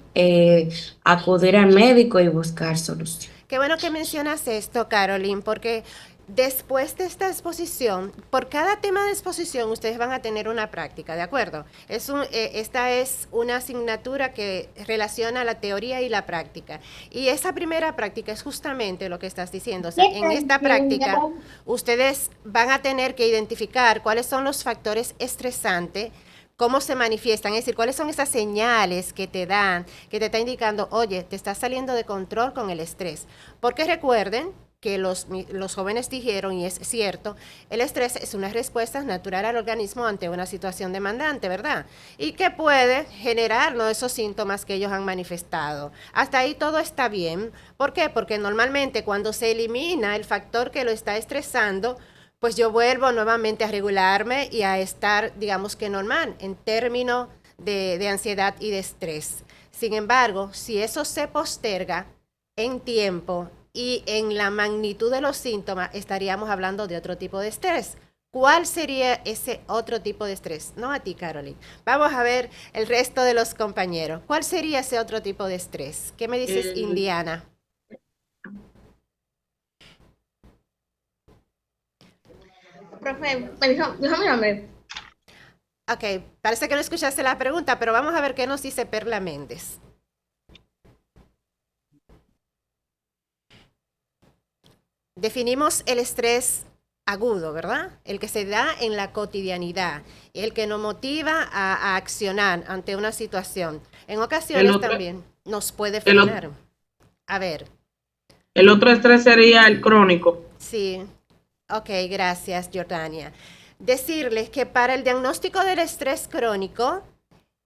acudir al médico y buscar solución. Qué bueno que mencionas esto, Carolyn, porque después de esta exposición, por cada tema de exposición ustedes van a tener una práctica, ¿de acuerdo? Esta es una asignatura que relaciona la teoría y la práctica. Y esa primera práctica es justamente lo que estás diciendo. O sea, en esta práctica ustedes van a tener que identificar cuáles son los factores estresantes, cómo se manifiestan, es decir, cuáles son esas señales que te dan, que te está indicando, oye, te estás saliendo de control con el estrés. Porque recuerden que los jóvenes dijeron, y es cierto, el estrés es una respuesta natural al organismo ante una situación demandante, ¿verdad? Y que puede generar, ¿no?, esos síntomas que ellos han manifestado. Hasta ahí todo está bien. ¿Por qué? Porque normalmente cuando se elimina el factor que lo está estresando, pues yo vuelvo nuevamente a regularme y a estar, digamos que normal, en términos de ansiedad y de estrés. Sin embargo, si eso se posterga en tiempo y en la magnitud de los síntomas, estaríamos hablando de otro tipo de estrés. ¿Cuál sería ese otro tipo de estrés? No a ti, Caroline. Vamos a ver el resto de los compañeros. ¿Cuál sería ese otro tipo de estrés? ¿Qué me dices, Indiana? Profe, déjame. Ok, parece que no escuchaste la pregunta, pero vamos a ver qué nos dice Perla Méndez. Definimos el estrés agudo, ¿verdad? El que se da en la cotidianidad, el que nos motiva a accionar ante una situación. En ocasiones también nos puede frenar. A ver. El otro estrés sería el crónico. Sí. Ok, gracias, Jordania. Decirles que para el diagnóstico del estrés crónico,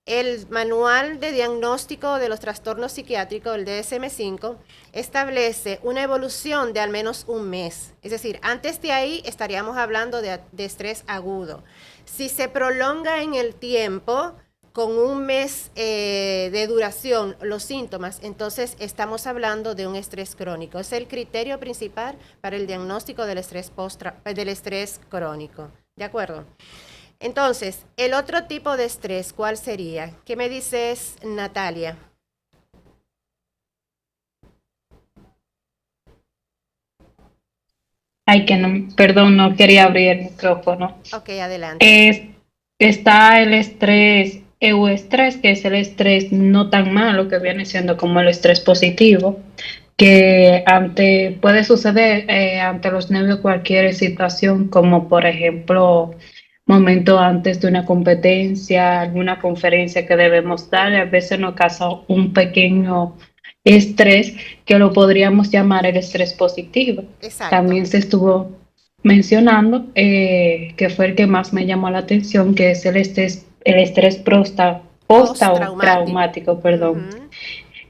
el manual de diagnóstico de los trastornos psiquiátricos, el DSM-5, establece una evolución de al menos un mes. Es decir, antes de ahí estaríamos hablando de estrés agudo. Si se prolonga en el tiempo, con un mes de duración los síntomas, entonces estamos hablando de un estrés crónico. Es el criterio principal para el diagnóstico del estrés crónico. ¿De acuerdo? Entonces, el otro tipo de estrés, ¿cuál sería? ¿Qué me dices, Natalia? Ay, que no, perdón, no quería abrir el micrófono. Ok, adelante. Está el estrés euestrés, que es el estrés no tan malo, que viene siendo como el estrés positivo, que puede suceder ante los nervios cualquier situación, como por ejemplo momento antes de una competencia, alguna conferencia que debemos dar. A veces nos causa un pequeño estrés que lo podríamos llamar el estrés positivo. Exacto. También se estuvo mencionando, que fue el que más me llamó la atención, que es el estrés postraumático, perdón,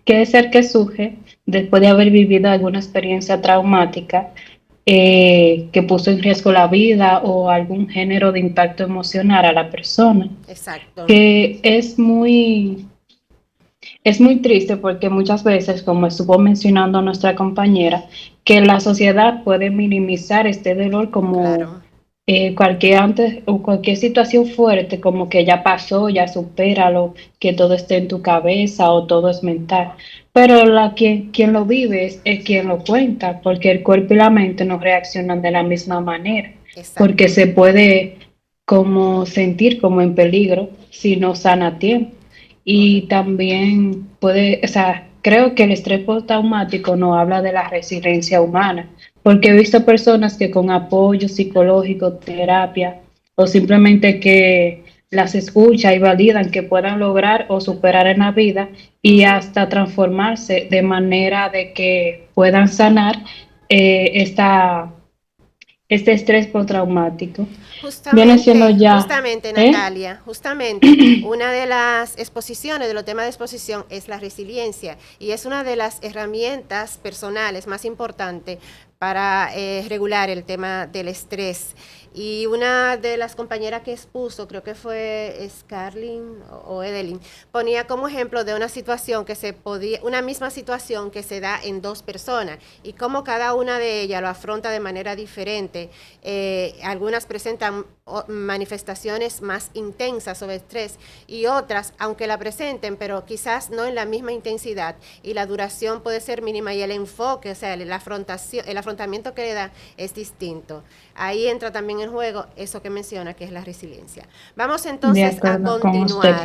que es el que surge después de haber vivido alguna experiencia traumática que puso en riesgo la vida o algún género de impacto emocional a la persona. Exacto. Que es muy triste porque muchas veces, como estuvo mencionando nuestra compañera, que la sociedad puede minimizar este dolor como cualquier situación fuerte, como que ya pasó, ya supéralo, que todo esté en tu cabeza o todo es mental. Pero quien lo vive es quien lo cuenta, porque el cuerpo y la mente no reaccionan de la misma manera. Exacto. Porque se puede como sentir como en peligro si no sana a tiempo. Y también creo que el estrés postraumático no habla de la resiliencia humana, porque he visto personas que con apoyo psicológico, terapia, o simplemente que las escucha y validan que puedan lograr o superar en la vida y hasta transformarse de manera de que puedan sanar este estrés postraumático. Justamente, Natalia, justamente una de las exposiciones, de los temas de exposición es la resiliencia, y es una de las herramientas personales más importantes para regular el tema del estrés. Y una de las compañeras que expuso, creo que fue Scarlin o Edelyn, ponía como ejemplo de una situación una misma situación que se da en dos personas y cómo cada una de ellas lo afronta de manera diferente. Algunas presentan manifestaciones más intensas sobre estrés y otras, aunque la presenten, pero quizás no en la misma intensidad, y la duración puede ser mínima y el enfoque, o sea, el afrontamiento que le da es distinto. Ahí entra también en juego eso que menciona, que es la resiliencia. Vamos entonces a continuar.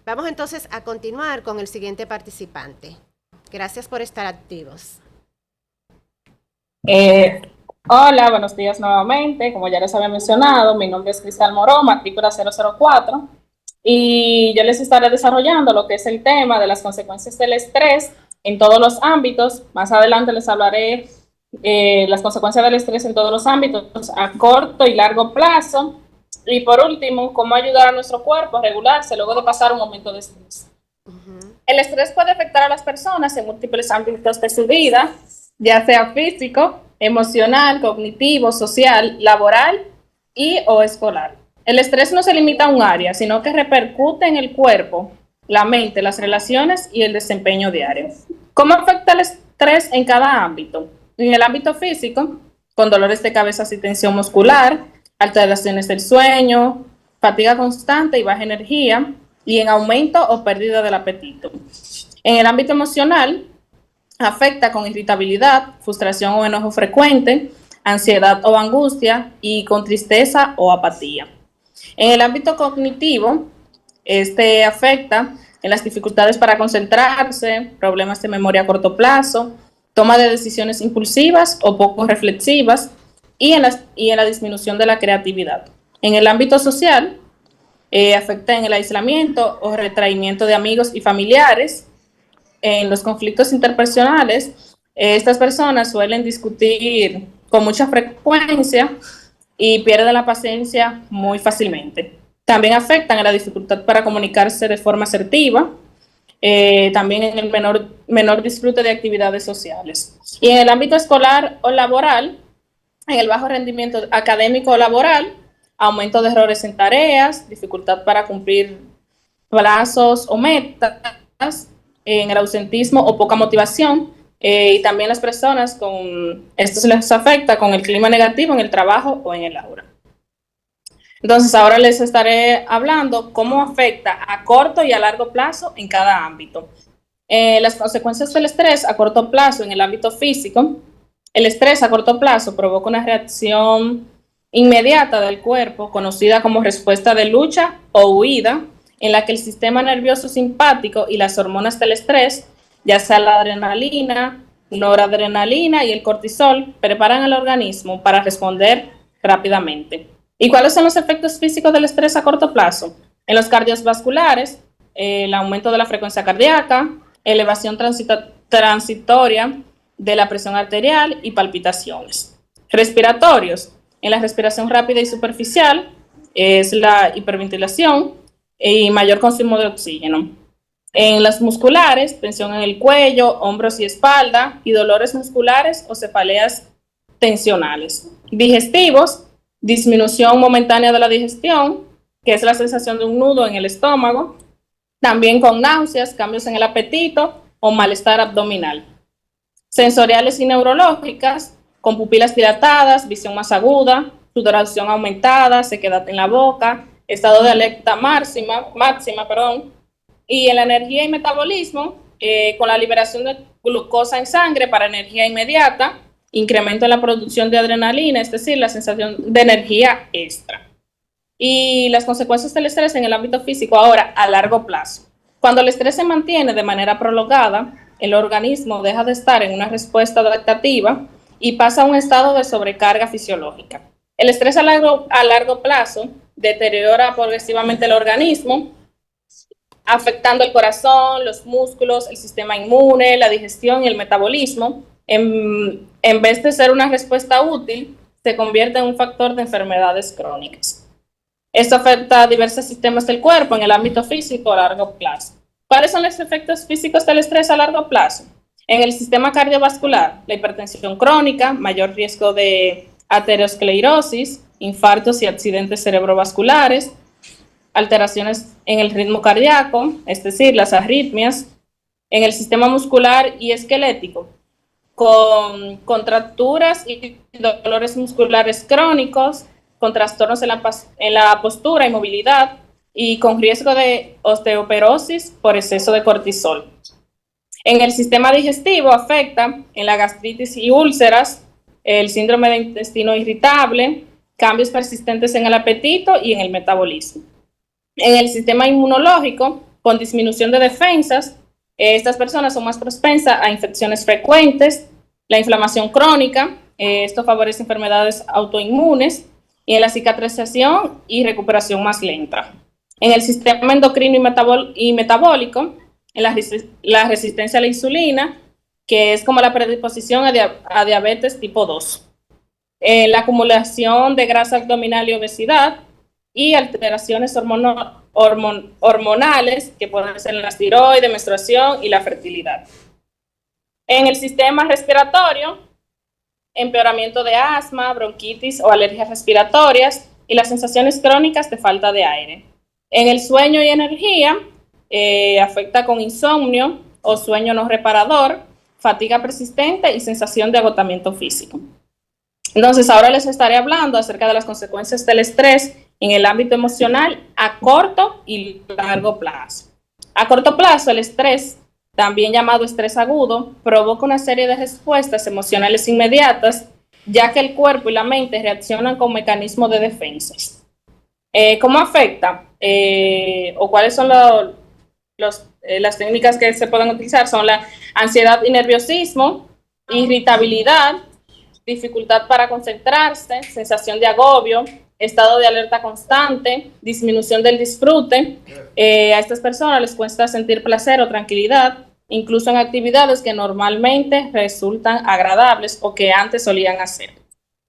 Vamos entonces a continuar con el siguiente participante. Gracias por estar activos. Hola, buenos días nuevamente. Como ya les había mencionado, mi nombre es Cristal Morón, matrícula 004, y yo les estaré desarrollando lo que es el tema de las consecuencias del estrés en todos los ámbitos. Más adelante les hablaré las consecuencias del estrés en todos los ámbitos, a corto y largo plazo. Y por último, cómo ayudar a nuestro cuerpo a regularse luego de pasar un momento de estrés. El estrés puede afectar a las personas en múltiples ámbitos de su vida, ya sea físico, emocional, cognitivo, social, laboral y o escolar. El estrés no se limita a un área, sino que repercute en el cuerpo, la mente, las relaciones y el desempeño diario. ¿Cómo afecta el estrés en cada ámbito? En el ámbito físico, con dolores de cabeza y tensión muscular, alteraciones del sueño, fatiga constante y baja energía, y en aumento o pérdida del apetito. En el ámbito emocional, afecta con irritabilidad, frustración o enojo frecuente, ansiedad o angustia y con tristeza o apatía. En el ámbito cognitivo, este afecta en las dificultades para concentrarse, problemas de memoria a corto plazo, toma de decisiones impulsivas o poco reflexivas y en la disminución de la creatividad. En el ámbito social, afecta en el aislamiento o retraimiento de amigos y familiares. En los conflictos interpersonales, estas personas suelen discutir con mucha frecuencia y pierden la paciencia muy fácilmente. También afectan en la dificultad para comunicarse de forma asertiva, también en el menor disfrute de actividades sociales. Y en el ámbito escolar o laboral, en el bajo rendimiento académico o laboral, aumento de errores en tareas, dificultad para cumplir plazos o metas, en el ausentismo o poca motivación, y también las personas con esto se les afecta con el clima negativo en el trabajo o en el aula. Entonces ahora les estaré hablando cómo afecta a corto y a largo plazo en cada ámbito. Las consecuencias del estrés a corto plazo en el ámbito físico. El estrés a corto plazo provoca una reacción inmediata del cuerpo, conocida como respuesta de lucha o huida, en la que el sistema nervioso simpático y las hormonas del estrés, ya sea la adrenalina, noradrenalina y el cortisol, preparan al organismo para responder rápidamente. ¿Y cuáles son los efectos físicos del estrés a corto plazo? En los cardiovasculares, el aumento de la frecuencia cardíaca, elevación transitoria de la presión arterial y palpitaciones. Respiratorios, en la respiración rápida y superficial es la hiperventilación y mayor consumo de oxígeno. En las musculares, tensión en el cuello, hombros y espalda y dolores musculares o cefaleas tensionales. Digestivos, disminución momentánea de la digestión, que es la sensación de un nudo en el estómago, también con náuseas, cambios en el apetito o malestar abdominal. Sensoriales y neurológicas, con pupilas dilatadas, visión más aguda, sudoración aumentada, sequedad en la boca, estado de alerta máxima, y en la energía y metabolismo, con la liberación de glucosa en sangre para energía inmediata, incremento en la producción de adrenalina, es decir, la sensación de energía extra. Y las consecuencias del estrés en el ámbito físico ahora a largo plazo. Cuando el estrés se mantiene de manera prolongada, el organismo deja de estar en una respuesta adaptativa y pasa a un estado de sobrecarga fisiológica. El estrés a largo plazo deteriora progresivamente el organismo, afectando el corazón, los músculos, el sistema inmune, la digestión y el metabolismo. En vez de ser una respuesta útil, se convierte en un factor de enfermedades crónicas. Esto afecta a diversos sistemas del cuerpo en el ámbito físico a largo plazo. ¿Cuáles son los efectos físicos del estrés a largo plazo? En el sistema cardiovascular, la hipertensión crónica, mayor riesgo de aterosclerosis, infartos y accidentes cerebrovasculares, alteraciones en el ritmo cardíaco, es decir, las arritmias, en el sistema muscular y esquelético, con contracturas y dolores musculares crónicos, con trastornos en la postura y movilidad y con riesgo de osteoporosis por exceso de cortisol. En el sistema digestivo afecta en la gastritis y úlceras, el síndrome de intestino irritable, cambios persistentes en el apetito y en el metabolismo. En el sistema inmunológico, con disminución de defensas, estas personas son más propensas a infecciones frecuentes, la inflamación crónica, esto favorece enfermedades autoinmunes, y en la cicatrización y recuperación más lenta. En el sistema endocrino y metabólico, en la resistencia a la insulina, que es como la predisposición a diabetes tipo 2, la acumulación de grasa abdominal y obesidad, y alteraciones hormonales, que pueden ser la tiroides, menstruación y la fertilidad. En el sistema respiratorio, empeoramiento de asma, bronquitis o alergias respiratorias y las sensaciones crónicas de falta de aire. En el sueño y energía, afecta con insomnio o sueño no reparador, fatiga persistente y sensación de agotamiento físico. Entonces, ahora les estaré hablando acerca de las consecuencias del estrés en el ámbito emocional a corto y largo plazo. A corto plazo, el estrés, también llamado estrés agudo, provoca una serie de respuestas emocionales inmediatas, ya que el cuerpo y la mente reaccionan con mecanismos de defensa. ¿Cómo afecta? ¿O cuáles son las técnicas que se pueden utilizar? Son la ansiedad y nerviosismo, irritabilidad, dificultad para concentrarse, sensación de agobio, estado de alerta constante, disminución del disfrute. A estas personas les cuesta sentir placer o tranquilidad, incluso en actividades que normalmente resultan agradables o que antes solían hacer.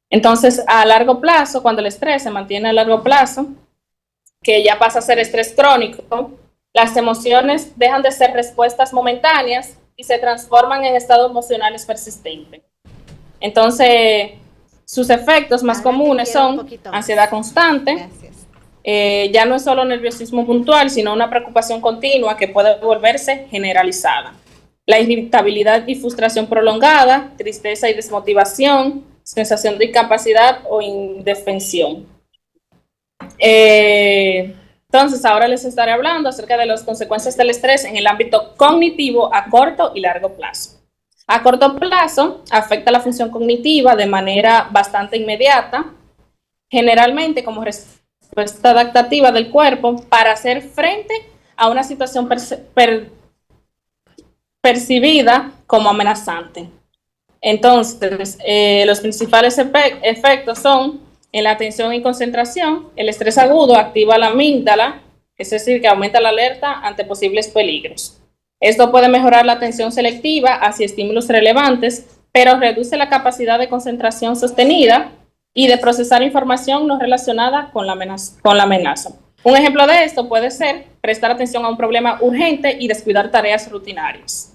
Entonces, a largo plazo, cuando el estrés se mantiene a largo plazo, que ya pasa a ser estrés crónico, las emociones dejan de ser respuestas momentáneas y se transforman en estados emocionales persistentes. Entonces, sus efectos más comunes son ansiedad constante, ya no es solo nerviosismo puntual, sino una preocupación continua que puede volverse generalizada. La irritabilidad y frustración prolongada, tristeza y desmotivación, sensación de incapacidad o indefensión. Entonces, ahora les estaré hablando acerca de las consecuencias del estrés en el ámbito cognitivo a corto y largo plazo. A corto plazo, afecta la función cognitiva de manera bastante inmediata, generalmente como respuesta adaptativa del cuerpo para hacer frente a una situación percibida como amenazante. Entonces, los principales efectos son en la atención y concentración. El estrés agudo activa la amígdala, es decir, que aumenta la alerta ante posibles peligros. Esto puede mejorar la atención selectiva hacia estímulos relevantes, pero reduce la capacidad de concentración sostenida y de procesar información no relacionada con la amenaza. Un ejemplo de esto puede ser prestar atención a un problema urgente y descuidar tareas rutinarias.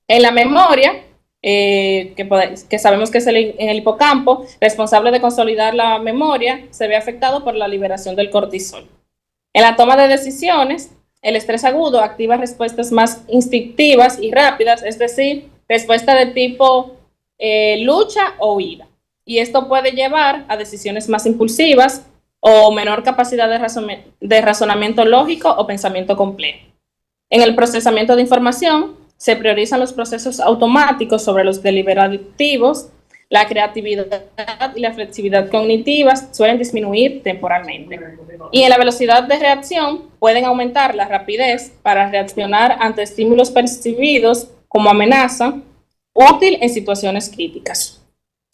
En la memoria, que sabemos que es en el hipocampo, responsable de consolidar la memoria, se ve afectado por la liberación del cortisol. En la toma de decisiones, el estrés agudo activa respuestas más instintivas y rápidas, es decir, respuesta de tipo lucha o huida. Y esto puede llevar a decisiones más impulsivas o menor capacidad de razonamiento lógico o pensamiento complejo. En el procesamiento de información, se priorizan los procesos automáticos sobre los deliberativos, la creatividad y la flexibilidad cognitiva suelen disminuir temporalmente. Y en la velocidad de reacción pueden aumentar la rapidez para reaccionar ante estímulos percibidos como amenaza, útil en situaciones críticas.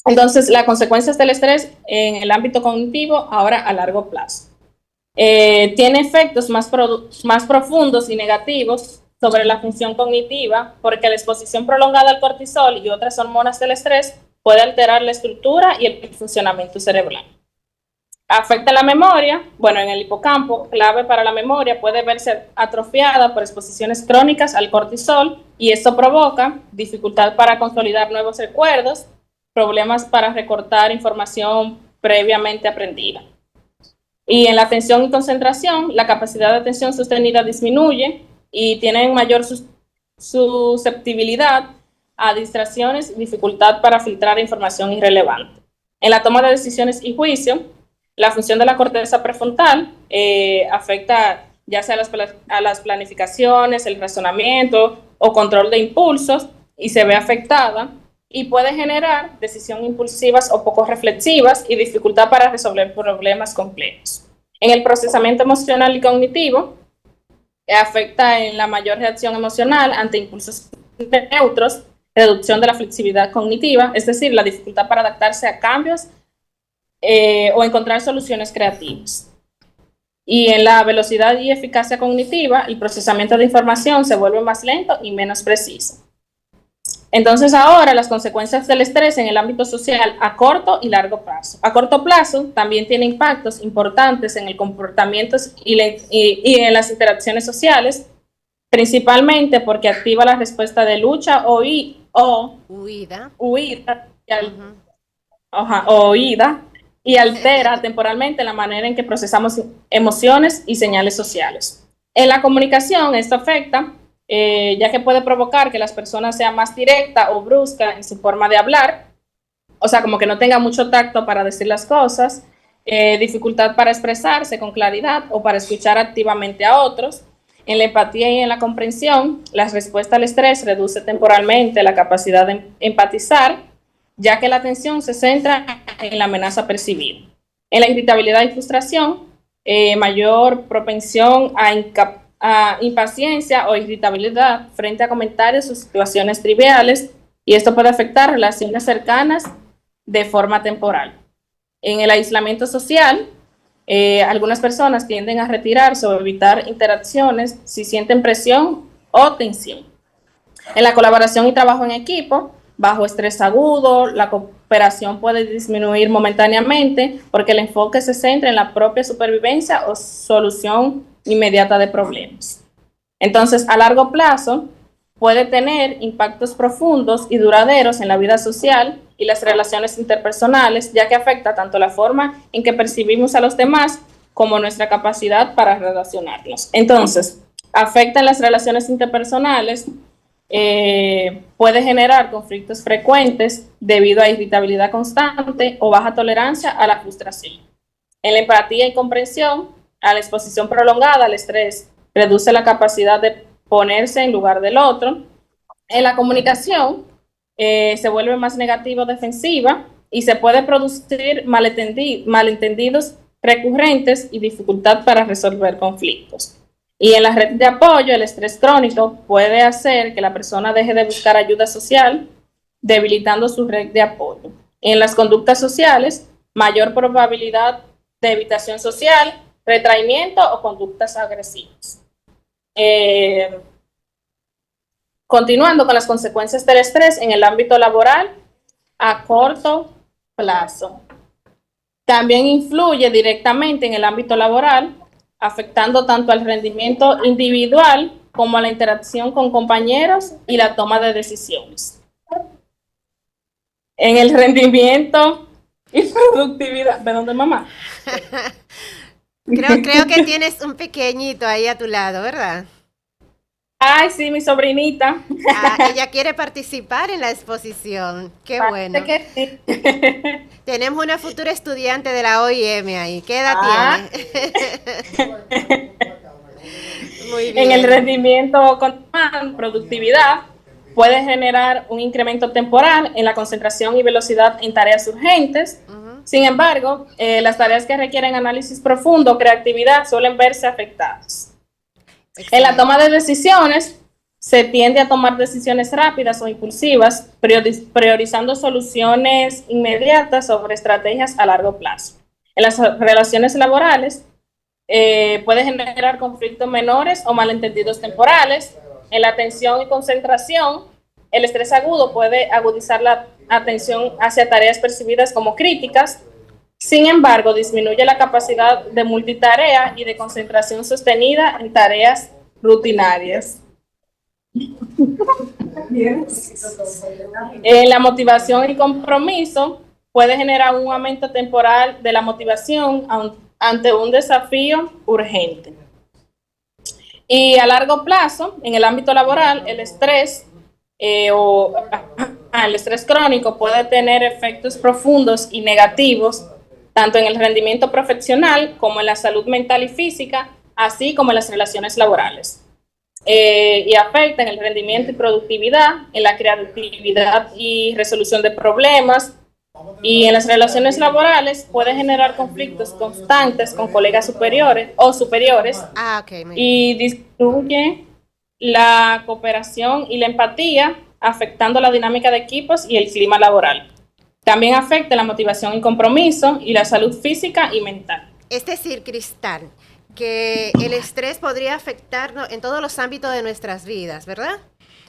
Entonces, las consecuencias del estrés en el ámbito cognitivo ahora a largo plazo. Tiene efectos más profundos y negativos sobre la función cognitiva, porque la exposición prolongada al cortisol y otras hormonas del estrés puede alterar la estructura y el funcionamiento cerebral. Afecta la memoria. Bueno, en el hipocampo, clave para la memoria, puede verse atrofiada por exposiciones crónicas al cortisol, y esto provoca dificultad para consolidar nuevos recuerdos, problemas para recortar información previamente aprendida. Y en la atención y concentración, la capacidad de atención sostenida disminuye y tienen mayor susceptibilidad a distracciones y dificultad para filtrar información irrelevante. En la toma de decisiones y juicio, la función de la corteza prefrontal afecta ya sea a las planificaciones, el razonamiento o control de impulsos, y se ve afectada y puede generar decisiones impulsivas o poco reflexivas y dificultad para resolver problemas complejos. En el procesamiento emocional y cognitivo, afecta en la mayor reacción emocional ante impulsos neutros, reducción de la flexibilidad cognitiva, es decir, la dificultad para adaptarse a cambios o encontrar soluciones creativas. Y en la velocidad y eficacia cognitiva, el procesamiento de información se vuelve más lento y menos preciso. Entonces ahora las consecuencias del estrés en el ámbito social a corto y largo plazo. A corto plazo también tiene impactos importantes en el comportamiento y en las interacciones sociales, principalmente porque activa la respuesta de lucha o huida y altera temporalmente la manera en que procesamos emociones y señales sociales. En la comunicación esto afecta, ya que puede provocar que las personas sean más directas o bruscas en su forma de hablar, o sea, como que no tenga mucho tacto para decir las cosas, dificultad para expresarse con claridad o para escuchar activamente a otros. En la empatía y en la comprensión, la respuesta al estrés reduce temporalmente la capacidad de empatizar, ya que la atención se centra en la amenaza percibida. En la irritabilidad y frustración, mayor propensión a impaciencia o irritabilidad frente a comentarios o situaciones triviales, y esto puede afectar relaciones cercanas de forma temporal. En el aislamiento social, algunas personas tienden a retirarse o evitar interacciones si sienten presión o tensión. En la colaboración y trabajo en equipo, bajo estrés agudo, la cooperación puede disminuir momentáneamente porque el enfoque se centra en la propia supervivencia o solución inmediata de problemas. Entonces, a largo plazo, puede tener impactos profundos y duraderos en la vida social y las relaciones interpersonales, ya que afecta tanto la forma en que percibimos a los demás como nuestra capacidad para relacionarnos. Entonces, afecta en las relaciones interpersonales, puede generar conflictos frecuentes debido a irritabilidad constante o baja tolerancia a la frustración. En la empatía y comprensión, a la exposición prolongada al estrés, reduce la capacidad de ponerse en lugar del otro. En la comunicación, se vuelve más negativa o defensiva y se puede producir malentendidos recurrentes y dificultad para resolver conflictos. Y en la red de apoyo, el estrés crónico puede hacer que la persona deje de buscar ayuda social, debilitando su red de apoyo. En las conductas sociales, mayor probabilidad de evitación social, retraimiento o conductas agresivas. Continuando con las consecuencias del estrés en el ámbito laboral a corto plazo. También influye directamente en el ámbito laboral, afectando tanto al rendimiento individual como a la interacción con compañeros y la toma de decisiones. En el rendimiento y productividad. ¿De dónde, mamá? Creo que tienes un pequeñito ahí a tu lado, ¿verdad? Ay, sí, mi sobrinita. Ella quiere participar en la exposición. Qué bueno. Que sí. Tenemos una futura estudiante de la OIM ahí. ¿Qué edad tiene? Muy bien. En el rendimiento con productividad puede generar un incremento temporal en la concentración y velocidad en tareas urgentes. Sin embargo, las tareas que requieren análisis profundo o creatividad suelen verse afectadas. Excelente. En la toma de decisiones, se tiende a tomar decisiones rápidas o impulsivas, priorizando soluciones inmediatas sobre estrategias a largo plazo. En las relaciones laborales, puede generar conflictos menores o malentendidos temporales. En la atención y concentración, el estrés agudo puede agudizar la atención hacia tareas percibidas como críticas. Sin embargo, disminuye la capacidad de multitarea y de concentración sostenida en tareas rutinarias. La motivación y compromiso puede generar un aumento temporal de la motivación ante un desafío urgente. Y a largo plazo, en el ámbito laboral, el estrés el estrés crónico puede tener efectos profundos y negativos tanto en el rendimiento profesional como en la salud mental y física, así como en las relaciones laborales. Y afecta en el rendimiento y productividad, en la creatividad y resolución de problemas, y en las relaciones laborales puede generar conflictos constantes con colegas superiores y disminuye la cooperación y la empatía, afectando la dinámica de equipos y el clima laboral. También afecta la motivación y compromiso y la salud física y mental. Es decir, Cristal, que el estrés podría afectarnos en todos los ámbitos de nuestras vidas, ¿verdad?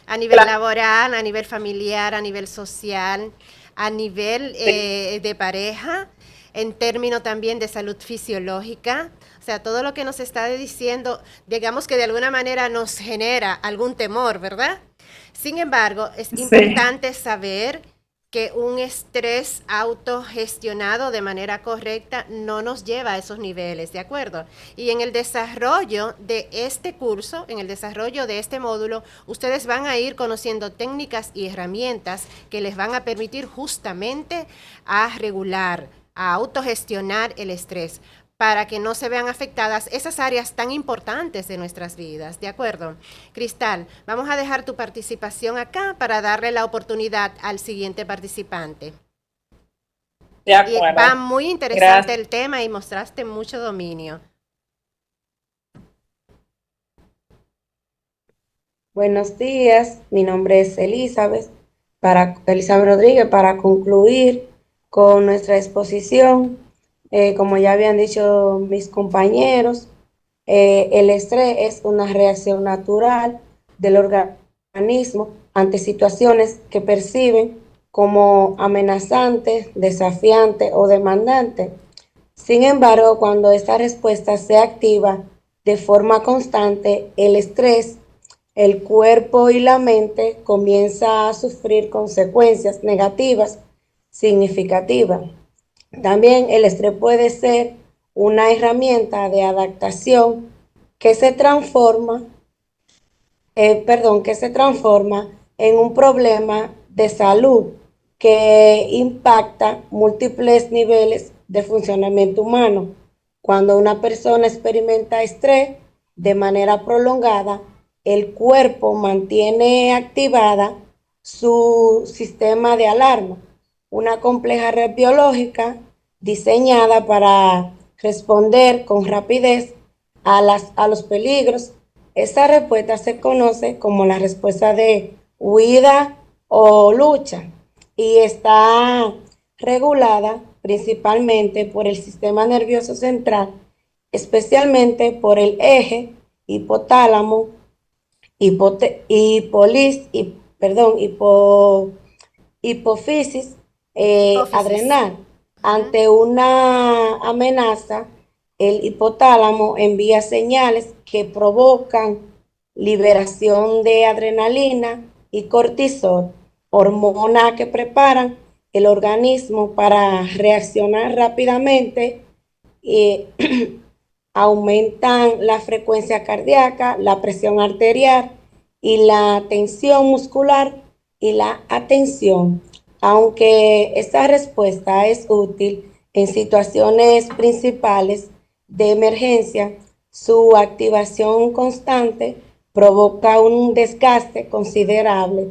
A nivel laboral, a nivel familiar, a nivel social, a nivel de pareja, en términos también de salud fisiológica. O sea, todo lo que nos está diciendo, digamos que de alguna manera nos genera algún temor, ¿verdad? Sin embargo, es importante saber que un estrés autogestionado de manera correcta no nos lleva a esos niveles, ¿de acuerdo? Y en el desarrollo de este curso, en el desarrollo de este módulo, ustedes van a ir conociendo técnicas y herramientas que les van a permitir justamente a regular, a autogestionar el estrés, para que no se vean afectadas esas áreas tan importantes de nuestras vidas, ¿de acuerdo? Cristal, vamos a dejar tu participación acá para darle la oportunidad al siguiente participante. De acuerdo. Y va muy interesante el tema y mostraste mucho dominio. Buenos días, mi nombre es Elizabeth Rodríguez. Para concluir con nuestra exposición, como ya habían dicho mis compañeros, el estrés es una reacción natural del organismo ante situaciones que perciben como amenazantes, desafiantes o demandantes. Sin embargo, cuando esta respuesta se activa de forma constante, el estrés, el cuerpo y la mente comienza a sufrir consecuencias negativas significativas. También el estrés puede ser una herramienta de adaptación que se transforma en un problema de salud que impacta múltiples niveles de funcionamiento humano. Cuando una persona experimenta estrés de manera prolongada, el cuerpo mantiene activada su sistema de alarma, una compleja red biológica diseñada para responder con rapidez a los peligros. Esta respuesta se conoce como la respuesta de huida o lucha y está regulada principalmente por el sistema nervioso central, especialmente por el eje hipotálamo, hipófisis adrenal. Ante una amenaza, el hipotálamo envía señales que provocan liberación de adrenalina y cortisol, hormonas que preparan el organismo para reaccionar rápidamente y aumentan la frecuencia cardíaca, la presión arterial y la tensión muscular y la atención. Aunque esta respuesta es útil en situaciones principales de emergencia, su activación constante provoca un desgaste considerable.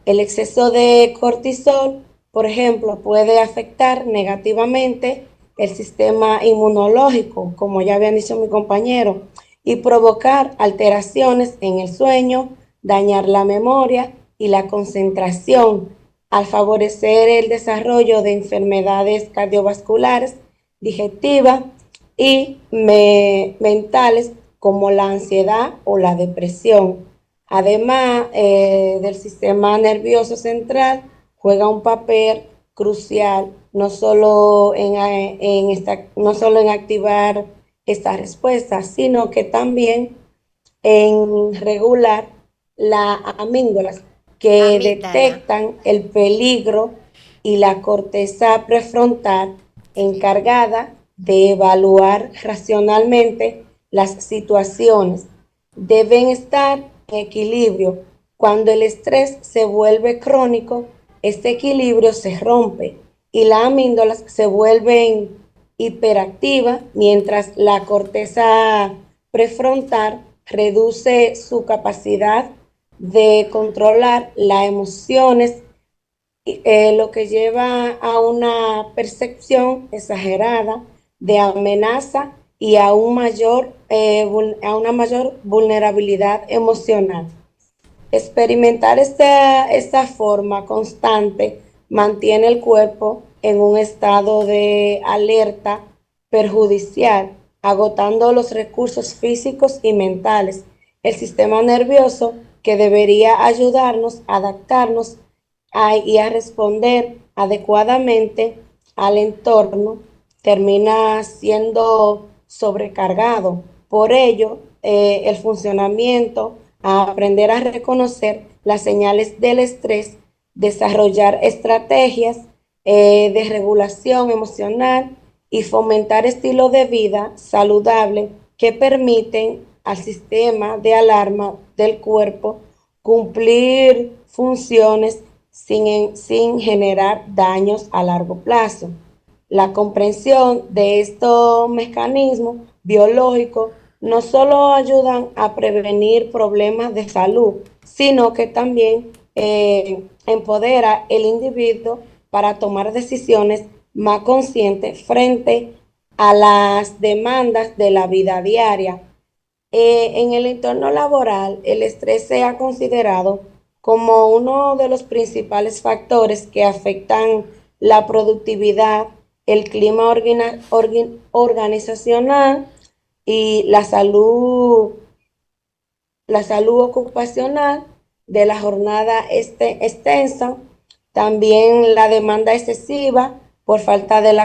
El exceso de cortisol, por ejemplo, puede afectar negativamente el sistema inmunológico, como ya habían dicho mi compañero, y provocar alteraciones en el sueño, dañar la memoria y la concentración, al favorecer el desarrollo de enfermedades cardiovasculares, digestivas y mentales como la ansiedad o la depresión. Además del sistema nervioso central, juega un papel crucial no solo en activar esta respuesta, sino que también en regular las amígdalas que detectan el peligro y la corteza prefrontal encargada de evaluar racionalmente las situaciones. Deben estar en equilibrio. Cuando el estrés se vuelve crónico, este equilibrio se rompe y las amígdalas se vuelven hiperactivas, mientras la corteza prefrontal reduce su capacidad de controlar las emociones, lo que lleva a una percepción exagerada de amenaza y a una mayor vulnerabilidad emocional. Experimentar esta forma constante mantiene el cuerpo en un estado de alerta perjudicial, agotando los recursos físicos y mentales. El sistema nervioso que debería ayudarnos a adaptarnos y a responder adecuadamente al entorno, termina siendo sobrecargado. Por ello, el funcionamiento, a aprender a reconocer las señales del estrés, desarrollar estrategias de regulación emocional y fomentar estilos de vida saludable que permiten al sistema de alarma del cuerpo cumplir funciones sin generar daños a largo plazo. La comprensión de estos mecanismos biológicos no solo ayudan a prevenir problemas de salud, sino que también empodera el individuo para tomar decisiones más conscientes frente a las demandas de la vida diaria. En el entorno laboral, el estrés se ha considerado como uno de los principales factores que afectan la productividad, el clima organizacional y la salud ocupacional de la jornada extensa, también la demanda excesiva por falta del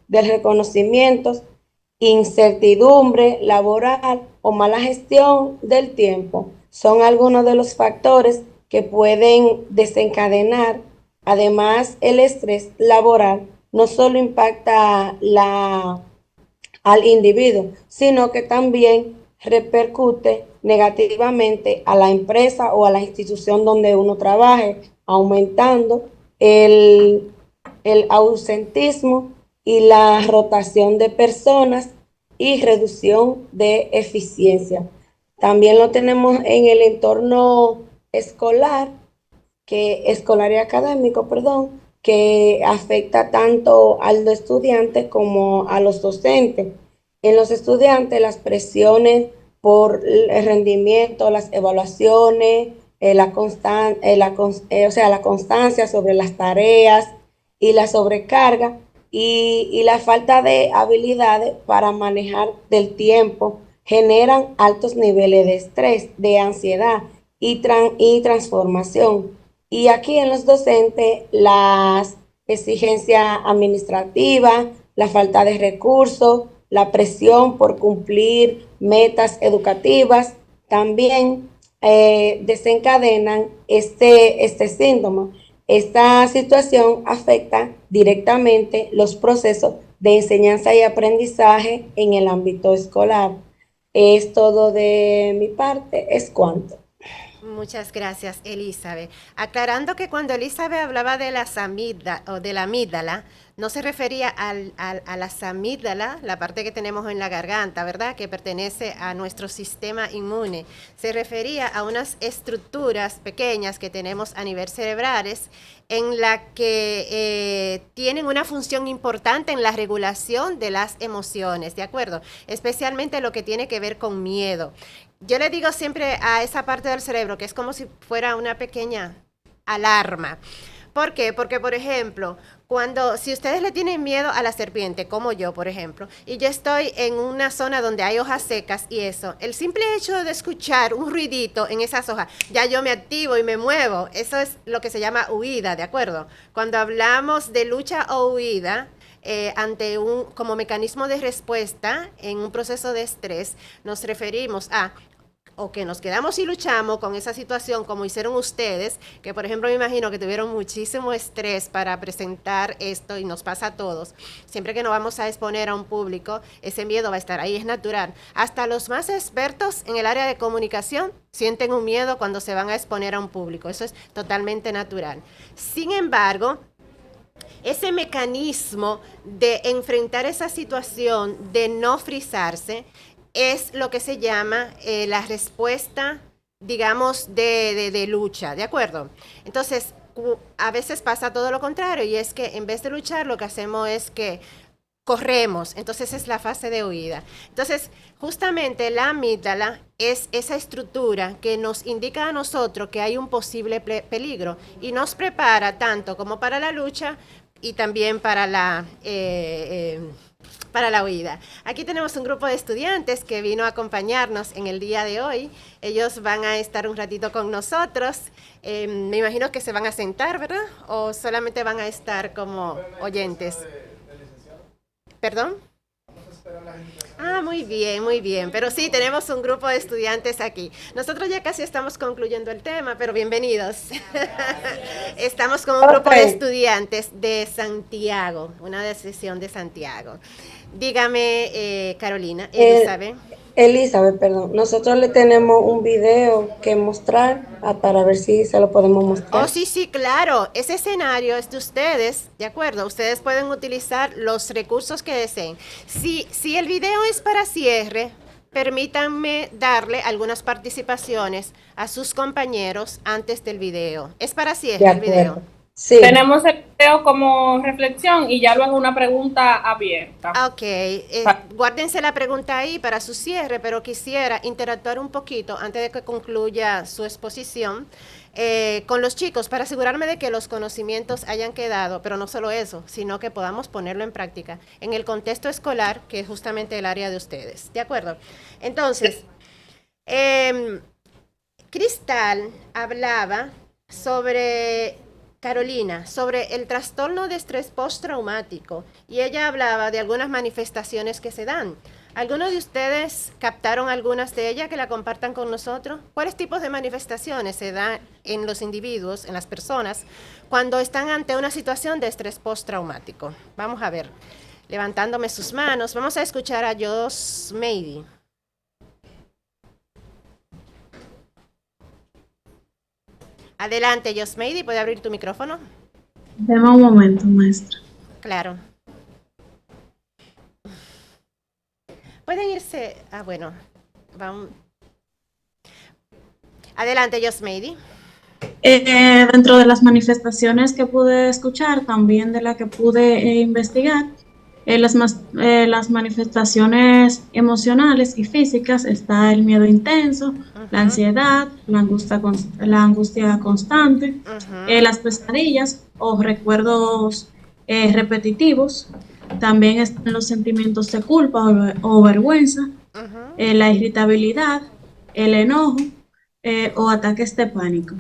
reconocimiento, incertidumbre laboral o mala gestión del tiempo son algunos de los factores que pueden desencadenar. Además, el estrés laboral no solo impacta al individuo, sino que también repercute negativamente a la empresa o a la institución donde uno trabaje, aumentando el ausentismo y la rotación de personas y reducción de eficiencia. También lo tenemos en el entorno escolar y académico, que afecta tanto a los estudiantes como a los docentes. En los estudiantes, las presiones por el rendimiento, las evaluaciones, la constancia sobre las tareas y la sobrecarga y la falta de habilidades para manejar del tiempo generan altos niveles de estrés, de ansiedad y transformación. Y aquí en los docentes, las exigencias administrativas, la falta de recursos, la presión por cumplir metas educativas, también desencadenan este síntoma. Esta situación afecta directamente los procesos de enseñanza y aprendizaje en el ámbito escolar. Es todo de mi parte, es cuanto. Muchas gracias, Elizabeth. Aclarando que cuando Elizabeth hablaba de la amígdala, no se refería a la amígdala, la parte que tenemos en la garganta, ¿verdad? Que pertenece a nuestro sistema inmune. Se refería a unas estructuras pequeñas que tenemos a nivel cerebrales en la que tienen una función importante en la regulación de las emociones, ¿de acuerdo? Especialmente lo que tiene que ver con miedo. Yo le digo siempre a esa parte del cerebro que es como si fuera una pequeña alarma. ¿Por qué? Porque, por ejemplo, si ustedes le tienen miedo a la serpiente, como yo, por ejemplo, y yo estoy en una zona donde hay hojas secas y eso, el simple hecho de escuchar un ruidito en esas hojas, ya yo me activo y me muevo. Eso es lo que se llama huida, ¿de acuerdo? Cuando hablamos de lucha o huida, como mecanismo de respuesta en un proceso de estrés, nos referimos a o que nos quedamos y luchamos con esa situación como hicieron ustedes, que por ejemplo me imagino que tuvieron muchísimo estrés para presentar esto y nos pasa a todos. Siempre que nos vamos a exponer a un público, ese miedo va a estar ahí, es natural. Hasta los más expertos en el área de comunicación sienten un miedo cuando se van a exponer a un público, eso es totalmente natural. Sin embargo, ese mecanismo de enfrentar esa situación, de no frizarse, es lo que se llama la respuesta, digamos, de lucha, ¿de acuerdo? Entonces, a veces pasa todo lo contrario, y es que en vez de luchar, lo que hacemos es que corremos, entonces es la fase de huida. Entonces, justamente la amígdala es esa estructura que nos indica a nosotros que hay un posible peligro y nos prepara tanto como para la lucha y también para la huida. Aquí tenemos un grupo de estudiantes que vino a acompañarnos en el día de hoy. Ellos van a estar un ratito con nosotros. Me imagino que se van a sentar, ¿verdad? ¿O solamente van a estar como oyentes? ¿Perdón? Ah, muy bien, muy bien. Pero sí, tenemos un grupo de estudiantes aquí. Nosotros ya casi estamos concluyendo el tema, pero bienvenidos. Estamos con un grupo de estudiantes de Santiago, una sesión de Santiago. Dígame, Carolina, Elizabeth. Elizabeth, perdón. Nosotros le tenemos un video que mostrar para ver si se lo podemos mostrar. Oh, sí, sí, claro. Ese escenario es de ustedes, ¿de acuerdo? Ustedes pueden utilizar los recursos que deseen. Si el video es para cierre, permítanme darle algunas participaciones a sus compañeros antes del video. Es para cierre el video. Sí. Tenemos el video como reflexión y ya luego una pregunta abierta. Ok, guárdense la pregunta ahí para su cierre, pero quisiera interactuar un poquito antes de que concluya su exposición con los chicos para asegurarme de que los conocimientos hayan quedado, pero no solo eso, sino que podamos ponerlo en práctica en el contexto escolar, que es justamente el área de ustedes. ¿De acuerdo? Entonces, Cristal hablaba sobre... Carolina, sobre el trastorno de estrés postraumático, y ella hablaba de algunas manifestaciones que se dan. ¿Algunos de ustedes captaron algunas de ellas que la compartan con nosotros? ¿Cuáles tipos de manifestaciones se dan en los individuos, en las personas, cuando están ante una situación de estrés postraumático? Vamos a ver, levantándome sus manos, vamos a escuchar a Jos Meidi. Adelante, Josmeidi, ¿puede abrir tu micrófono? Deme un momento, maestra. Claro. Pueden irse... bueno. Vamos. Adelante, Josmeidi. Dentro de las manifestaciones que pude escuchar, también de la que pude investigar, las manifestaciones emocionales y físicas está el miedo intenso, la ansiedad, la angustia constante, las pesadillas o recuerdos repetitivos. También están los sentimientos de culpa o vergüenza, la irritabilidad, el enojo o ataques de pánico.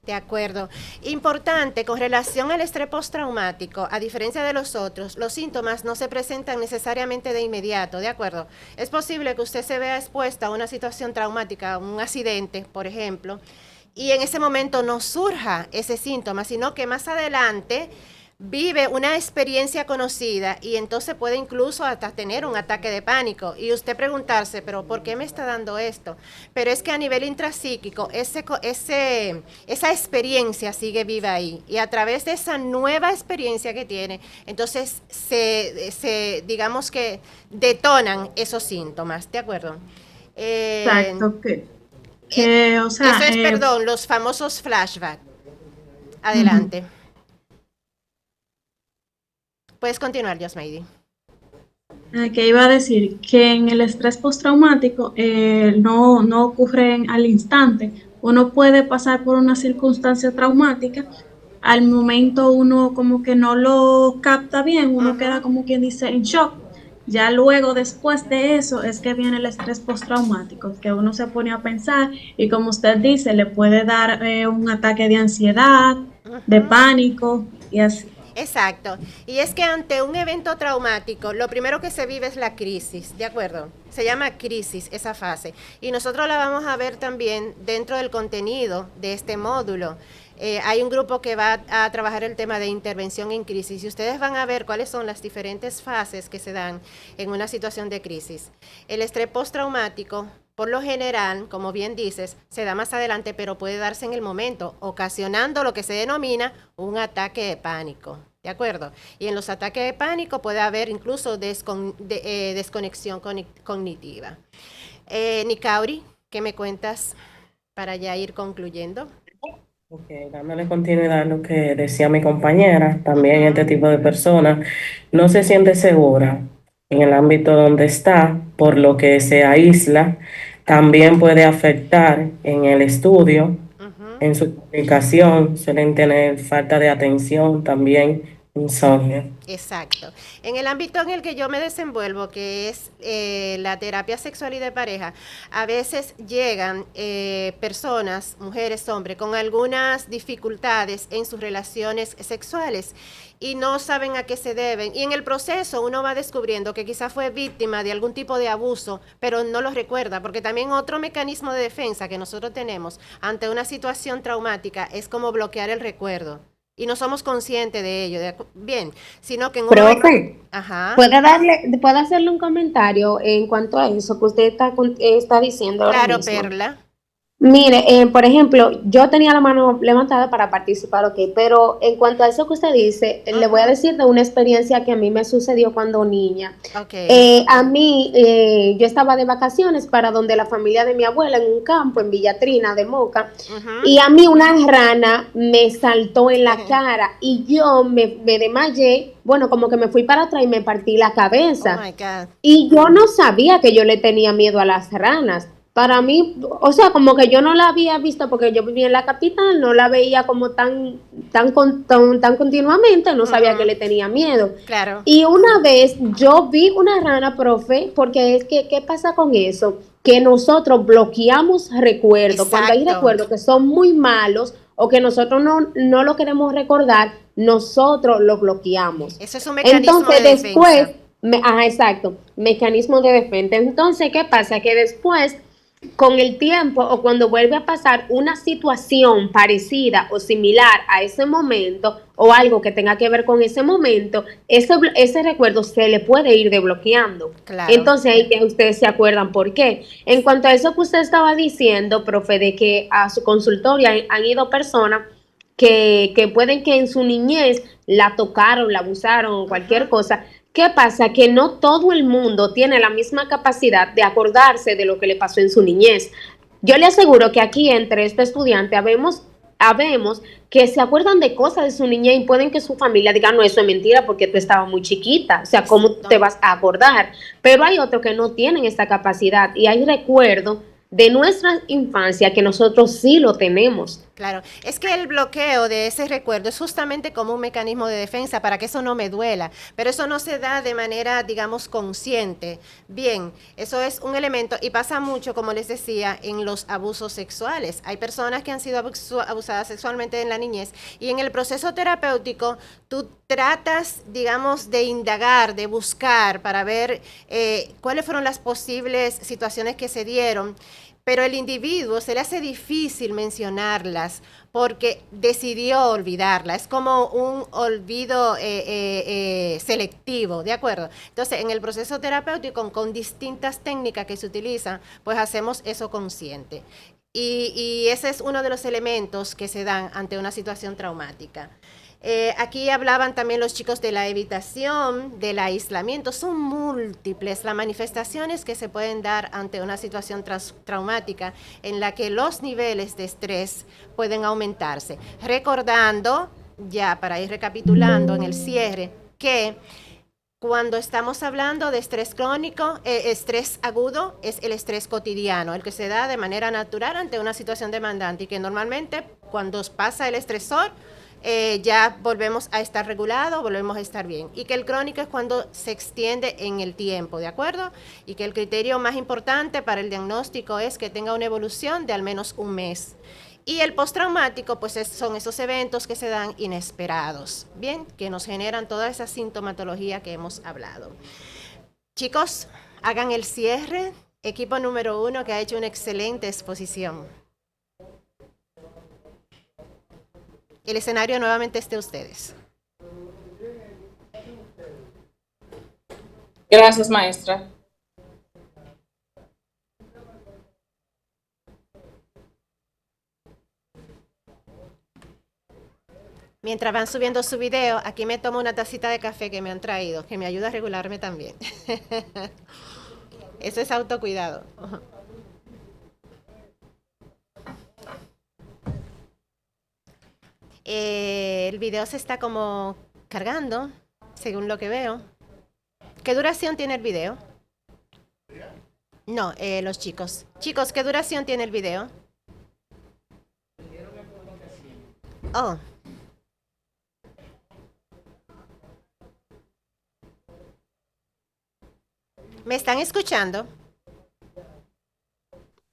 De acuerdo. Importante, con relación al estrés postraumático, a diferencia de los otros, los síntomas no se presentan necesariamente de inmediato, ¿de acuerdo? Es posible que usted se vea expuesta a una situación traumática, un accidente, por ejemplo, y en ese momento no surja ese síntoma, sino que más adelante vive una experiencia conocida y entonces puede incluso hasta tener un ataque de pánico y usted preguntarse, pero ¿por qué me está dando esto? Pero es que a nivel intrapsíquico esa experiencia sigue viva ahí y a través de esa nueva experiencia que tiene, entonces digamos que detonan esos síntomas, ¿de acuerdo? Exacto, o sea, eso es, perdón, los famosos flashbacks. Adelante. Puedes continuar, Josmeidi. Que iba a decir que en el estrés postraumático no ocurre al instante. Uno puede pasar por una circunstancia traumática, al momento uno como que no lo capta bien, uno queda como quien dice en shock. Ya luego, después de eso, es que viene el estrés postraumático, que uno se pone a pensar y como usted dice, le puede dar un ataque de ansiedad, de pánico y así. Exacto. Y es que ante un evento traumático, lo primero que se vive es la crisis, ¿de acuerdo? Se llama crisis esa fase. Y nosotros la vamos a ver también dentro del contenido de este módulo. Hay un grupo que va a trabajar el tema de intervención en crisis y ustedes van a ver cuáles son las diferentes fases que se dan en una situación de crisis. El estrés postraumático, por lo general, como bien dices, se da más adelante, pero puede darse en el momento, ocasionando lo que se denomina un ataque de pánico, ¿de acuerdo? Y en los ataques de pánico puede haber incluso desconexión cognitiva. Nicauri, ¿qué me cuentas para ya ir concluyendo? Ok, dándole continuidad a lo que decía mi compañera, también este tipo de personas no se siente segura en el ámbito donde está, por lo que se aísla, también puede afectar en el estudio, en su comunicación, suelen tener falta de atención también insomnio. Exacto. En el ámbito en el que yo me desenvuelvo, que es la terapia sexual y de pareja, a veces llegan personas, mujeres, hombres, con algunas dificultades en sus relaciones sexuales y no saben a qué se deben. Y en el proceso uno va descubriendo que quizás fue víctima de algún tipo de abuso, pero no lo recuerda, porque también otro mecanismo de defensa que nosotros tenemos ante una situación traumática es como bloquear el recuerdo. Y no somos conscientes de ello, bien, sino que en un momento... Profe, Ajá. ¿puede hacerle un comentario en cuanto a eso que usted está diciendo ahora Claro, mismo? Perla. Mire, por ejemplo, yo tenía la mano levantada para participar, ok, pero en cuanto a eso que usted dice, le voy a decir de una experiencia que a mí me sucedió cuando niña. Ok. A mí, yo estaba de vacaciones para donde la familia de mi abuela en un campo en Villatrina de Moca, y a mí una rana me saltó en la cara y yo me desmayé, bueno, como que me fui para atrás y me partí la cabeza. Oh my God. Y yo no sabía que yo le tenía miedo a las ranas. Para mí, o sea, como que yo no la había visto porque yo vivía en la capital, no la veía como tan continuamente, no sabía que le tenía miedo. Claro. Y una vez yo vi una rana, profe, porque es que, ¿qué pasa con eso? Que nosotros bloqueamos recuerdos. Cuando hay recuerdos que son muy malos o que nosotros no lo queremos recordar, nosotros lo bloqueamos. Eso es un mecanismo Entonces, de después, defensa. ajá, exacto, mecanismo de defensa. Entonces, ¿qué pasa? Que después, con el tiempo o cuando vuelve a pasar una situación parecida o similar a ese momento o algo que tenga que ver con ese momento, ese recuerdo se le puede ir desbloqueando. Claro. Entonces ahí que ustedes se acuerdan por qué. En cuanto a eso que usted estaba diciendo, profe, de que a su consultorio han ido personas que pueden que en su niñez la tocaron, la abusaron o cualquier cosa. ¿Qué pasa? Que no todo el mundo tiene la misma capacidad de acordarse de lo que le pasó en su niñez. Yo le aseguro que aquí entre estos estudiantes habemos que se acuerdan de cosas de su niñez y pueden que su familia diga, no, eso es mentira porque tú estabas muy chiquita, o sea, ¿cómo te vas a acordar? Pero hay otros que no tienen esta capacidad y hay recuerdos de nuestra infancia que nosotros sí lo tenemos. Claro, es que el bloqueo de ese recuerdo es justamente como un mecanismo de defensa para que eso no me duela, pero eso no se da de manera, digamos, consciente. Bien, eso es un elemento y pasa mucho, como les decía, en los abusos sexuales. Hay personas que han sido abusadas sexualmente en la niñez y en el proceso terapéutico tú tratas, digamos, de indagar, de buscar para ver cuáles fueron las posibles situaciones que se dieron. Pero el individuo se le hace difícil mencionarlas porque decidió olvidarla. Es como un olvido selectivo, ¿de acuerdo? Entonces, en el proceso terapéutico, con distintas técnicas que se utilizan, pues hacemos eso consciente. Y ese es uno de los elementos que se dan ante una situación traumática. Aquí hablaban también los chicos de la evitación, del aislamiento. Son múltiples las manifestaciones que se pueden dar ante una situación traumática en la que los niveles de estrés pueden aumentarse. Recordando, ya para ir recapitulando en el cierre, que cuando estamos hablando de estrés crónico, estrés agudo es el estrés cotidiano, el que se da de manera natural ante una situación demandante y que normalmente cuando pasa el estresor, ya volvemos a estar regulados, volvemos a estar bien. Y que el crónico es cuando se extiende en el tiempo, ¿de acuerdo? Y que el criterio más importante para el diagnóstico es que tenga una evolución de al menos un mes. Y el postraumático, pues son esos eventos que se dan inesperados, ¿bien? Que nos generan toda esa sintomatología que hemos hablado. Chicos, hagan el cierre. Equipo número 1 que ha hecho una excelente exposición. El escenario nuevamente es de ustedes. Gracias, maestra. Mientras van subiendo su video, aquí me tomo una tacita de café que me han traído, que me ayuda a regularme también. Eso es autocuidado. El video se está como cargando, según lo que veo. ¿Qué duración tiene el video? No, los chicos. Chicos, ¿qué duración tiene el video? Oh. ¿Me están escuchando?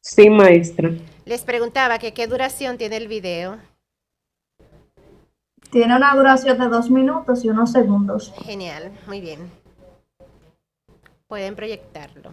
Sí, maestra. Les preguntaba que qué duración tiene el video. Tiene una duración de 2 minutos y unos segundos. Genial, muy bien. Pueden proyectarlo.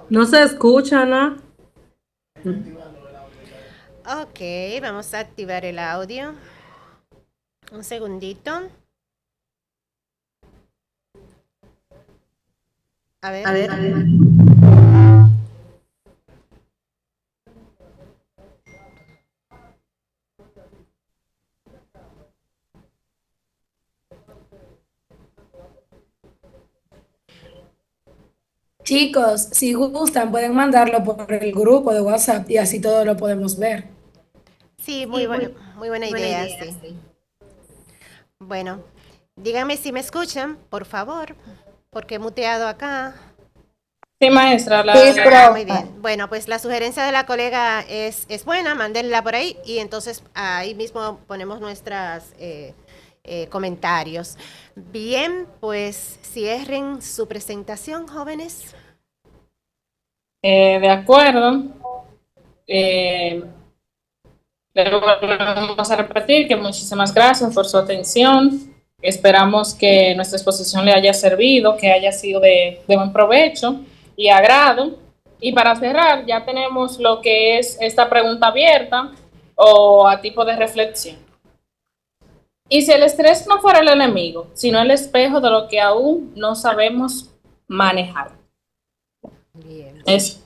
No se escucha, ¿no? Ok, vamos a activar el audio. Un segundito. A ver. Chicos, si gustan, pueden mandarlo por el grupo de WhatsApp y así todo lo podemos ver. Sí, muy buena idea, sí. Bueno, díganme si me escuchan, por favor, porque he muteado acá. Sí, maestra. Muy bien. Bueno, pues la sugerencia de la colega es buena, mándenla por ahí y entonces ahí mismo ponemos nuestras comentarios. Bien, pues cierren su presentación, jóvenes. De acuerdo. Le volvemos a repetir que muchísimas gracias por su atención. Esperamos que nuestra exposición le haya servido, que haya sido de buen provecho y agrado. Y para cerrar, ya tenemos lo que es esta pregunta abierta o a tipo de reflexión. ¿Y si el estrés no fuera el enemigo, sino el espejo de lo que aún no sabemos manejar? Bien. Es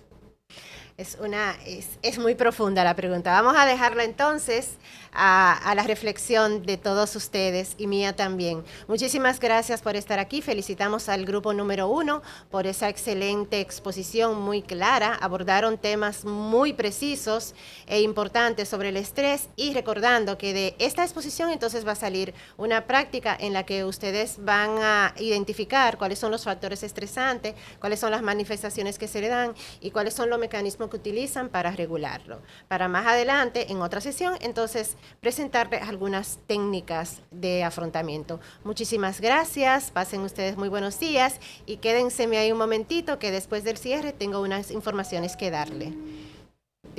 Es muy profunda la pregunta. Vamos a dejarla entonces a la reflexión de todos ustedes y mía también. Muchísimas gracias por estar aquí. Felicitamos al grupo número 1 por esa excelente exposición muy clara. Abordaron temas muy precisos e importantes sobre el estrés y recordando que de esta exposición entonces va a salir una práctica en la que ustedes van a identificar cuáles son los factores estresantes, cuáles son las manifestaciones que se le dan y cuáles son los mecanismos que utilizan para regularlo. Para más adelante, en otra sesión, entonces, presentarles algunas técnicas de afrontamiento. Muchísimas gracias, pasen ustedes muy buenos días y quédense ahí un momentito que después del cierre tengo unas informaciones que darle.